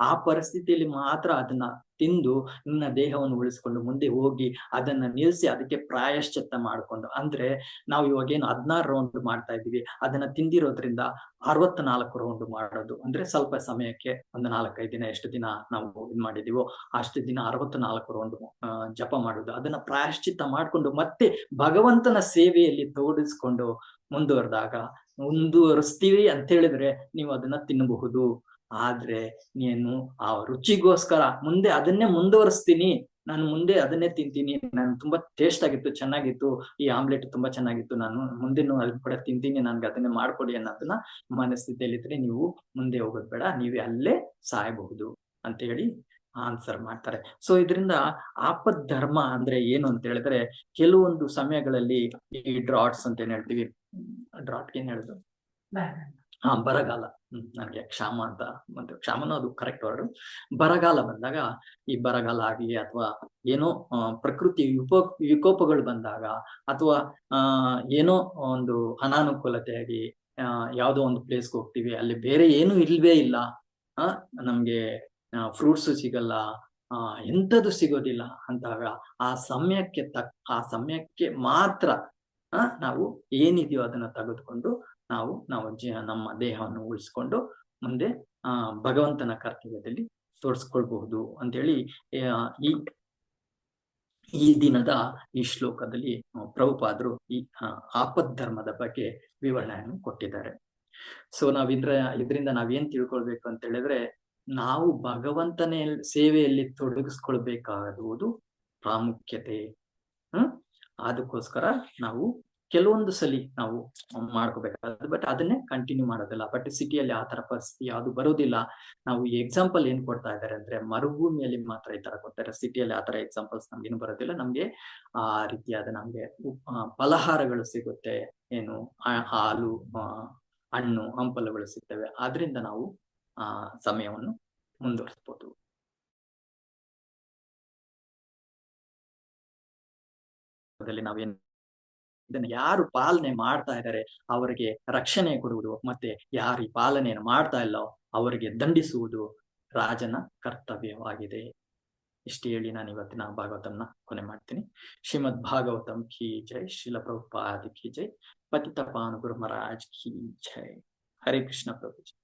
ಆ ಪರಿಸ್ಥಿತಿಯಲ್ಲಿ ಮಾತ್ರ ಅದನ್ನ ತಿಂದು ನಿನ್ನ ದೇಹವನ್ನು ಉಳಿಸ್ಕೊಂಡು ಮುಂದೆ ಹೋಗಿ ಅದನ್ನ ನಿಲ್ಸಿ ಅದಕ್ಕೆ ಪ್ರಾಯಶ್ಚಿತ್ತ ಮಾಡ್ಕೊಂಡು, ಅಂದ್ರೆ ನಾವು ಇವಾಗ ಏನು 16 ರೌಂಡ್ ಮಾಡ್ತಾ ಇದ್ದೀವಿ, ಅದನ್ನ ತಿಂದಿರೋದ್ರಿಂದ 64 ರೌಂಡ್ ಮಾಡೋದು. ಅಂದ್ರೆ ಸ್ವಲ್ಪ ಸಮಯಕ್ಕೆ ಒಂದು 4-5 ದಿನ, ಎಷ್ಟು ದಿನ ನಾವು ಮಾಡಿದೀವೋ ಅಷ್ಟು ದಿನ 64 ರೌಂಡ್ ಜಪ ಮಾಡುದು. ಅದನ್ನ ಪ್ರಾಯಶ್ಚಿತ್ತ ಮಾಡ್ಕೊಂಡು ಮತ್ತೆ ಭಗವಂತನ ಸೇವೆಯಲ್ಲಿ ತೊಡಗಿಸ್ಕೊಂಡು ಮುಂದುವರಿಸ್ತೀವಿ ಅಂತ ಹೇಳಿದ್ರೆ ನೀವು ಅದನ್ನ ತಿನ್ನಬಹುದು. ಆದ್ರೆ ನೀನು ಆ ರುಚಿಗೋಸ್ಕರ ಮುಂದೆ ಅದನ್ನೇ ಮುಂದುವರಿಸ್ತೀನಿ, ನಾನು ಮುಂದೆ ಅದನ್ನೇ ತಿಂತೀನಿ, ನಾನು ತುಂಬಾ ಟೇಸ್ಟ್ ಆಗಿತ್ತು, ಚೆನ್ನಾಗಿತ್ತು, ಈ ಆಮ್ಲೆಟ್ ತುಂಬಾ ಚೆನ್ನಾಗಿತ್ತು, ನಾನು ಮುಂದೆನೂ ಅದನ್ನ ಕೂಡ ತಿಂತೀನಿ, ನನ್ಗೆ ಅದನ್ನೇ ಮಾಡ್ಕೊಡಿ ಅನ್ನೋದನ್ನ ಮನಸ್ಥಿತಿಯಲ್ಲಿ ಇದ್ರೆ ನೀವು ಮುಂದೆ ಹೋಗೋದ್ ಬೇಡ, ನೀವೇ ಅಲ್ಲೇ ಸಾಯಬಹುದು ಅಂತ ಹೇಳಿ ಆನ್ಸರ್ ಮಾಡ್ತಾರೆ. ಸೊ ಇದರಿಂದ ಧರ್ಮ ಅಂದ್ರೆ ಏನು ಅಂತ ಹೇಳಿದ್ರೆ, ಕೆಲವೊಂದು ಸಮಯಗಳಲ್ಲಿ ಈ ಡ್ರಾಟ್ಸ್ ಅಂತ ಏನ್ ಹೇಳ್ತೀವಿ, ಡ್ರಾಟ್ಗೆ ಏನ್ ಹೇಳುದು, ಬರಗಾಲ, ನನಗೆ ಕ್ಷಾಮ ಅಂತ ಬಂತು, ಕ್ಷಾಮನೂ ಅದು ಕರೆಕ್ಟ್ ವರ್ಡ್. ಬರಗಾಲ ಬಂದಾಗ, ಈ ಬರಗಾಲ ಆಗ್ಲಿ ಅಥವಾ ಏನೋ ಪ್ರಕೃತಿ ವಿಕೋಪಗಳು ಬಂದಾಗ, ಅಥವಾ ಏನೋ ಒಂದು ಅನಾನುಕೂಲತೆಯಾಗಿ ಯಾವುದೋ ಒಂದು ಪ್ಲೇಸ್ಗೆ ಹೋಗ್ತೀವಿ, ಅಲ್ಲಿ ಬೇರೆ ಏನು ಇಲ್ವೇ ಇಲ್ಲ, ನಮ್ಗೆ ಫ್ರೂಟ್ಸು ಸಿಗಲ್ಲ, ಎಂಥದ್ದು ಸಿಗೋದಿಲ್ಲ ಅಂದಾಗ ಆ ಸಮಯಕ್ಕೆ ಮಾತ್ರ ನಾವು ಏನಿದೆಯೋ ಅದನ್ನ ತೆಗೆದುಕೊಂಡು ನಾವು ನಮ್ಮ ದೇಹವನ್ನು ಉಳಿಸ್ಕೊಂಡು ಮುಂದೆ ಭಗವಂತನ ಕರ್ತವ್ಯದಲ್ಲಿ ತೋರಿಸ್ಕೊಳ್ಬಹುದು ಅಂತೇಳಿ ಈ ಈ ದಿನದ ಈ ಶ್ಲೋಕದಲ್ಲಿ ಪ್ರಭುಪಾದರು ಈ ಆಪದ್ಧರ್ಮದ ಬಗ್ಗೆ ವಿವರಣೆಯನ್ನು ಕೊಟ್ಟಿದ್ದಾರೆ. ಸೊ ಇದರಿಂದ ನಾವೇನ್ ತಿಳ್ಕೊಳ್ಬೇಕು ಅಂತ ಹೇಳಿದ್ರೆ, ನಾವು ಭಗವಂತನ ಸೇವೆಯಲ್ಲಿ ತೊಡಗಿಸ್ಕೊಳ್ಬೇಕಾಗುವುದು ಪ್ರಾಮುಖ್ಯತೆ. ಅದಕ್ಕೋಸ್ಕರ ನಾವು ಕೆಲವೊಂದು ಸಲಿ ನಾವು ಮಾಡ್ಕೋಬೇಕಾಗುತ್ತೆ, ಬಟ್ ಅದನ್ನೇ ಕಂಟಿನ್ಯೂ ಮಾಡೋದಿಲ್ಲ. ಬಟ್ ಸಿಟಿಯಲ್ಲಿ ಆ ತರ ಪರಿಸ್ಥಿತಿ ಯಾವುದು ಬರೋದಿಲ್ಲ. ನಾವು ಈ ಎಕ್ಸಾಂಪಲ್ ಏನ್ ಕೊಡ್ತಾ ಇದ್ದಾರೆ ಅಂದ್ರೆ ಮರುಭೂಮಿಯಲ್ಲಿ ಮಾತ್ರ ಈ ತರ ಕೊಡ್ತಾರೆ. ಸಿಟಿಯಲ್ಲಿ ಆ ತರ ಎಕ್ಸಾಂಪಲ್ಸ್ ನಮ್ಗೇನು ಬರೋದಿಲ್ಲ. ನಮ್ಗೆ ಆ ರೀತಿಯಾದ ನಮ್ಗೆ ಫಲಹಾರಗಳು ಸಿಗುತ್ತೆ, ಏನು ಹಾಲು, ಹಣ್ಣು ಹಂಪಲುಗಳು ಸಿಗ್ತವೆ. ಆದ್ರಿಂದ ನಾವು ಸಮಯವನ್ನು ಮುಂದುವರಿಸಬಹುದು. ನಾವೇನ್ ಇದನ್ನ ಯಾರು ಪಾಲನೆ ಮಾಡ್ತಾ ಇದ್ದಾರೆ ಅವರಿಗೆ ರಕ್ಷಣೆ ಕೊಡುವುದು, ಮತ್ತೆ ಯಾರು ಈ ಪಾಲನೆಯನ್ನು ಮಾಡ್ತಾ ಇಲ್ಲೋ ಅವರಿಗೆ ದಂಡಿಸುವುದು ರಾಜನ ಕರ್ತವ್ಯವಾಗಿದೆ. ಇಷ್ಟು ಹೇಳಿ ನಾನು ಇವತ್ತಿನ ಭಾಗವತಂನ ಕೊನೆ ಮಾಡ್ತೀನಿ. ಶ್ರೀಮದ್ ಭಾಗವತಂ ಕಿ ಜೈ, ಶ್ರೀಲ ಪ್ರಭುಪಾದ ಕಿ ಜೈ, ಪತಿತ ಪಾವನ ಗುರು ಮಹಾರಾಜ್ ಕಿ ಜೈ. ಹರೇ ಕೃಷ್ಣ ಪ್ರಭುಜಿ.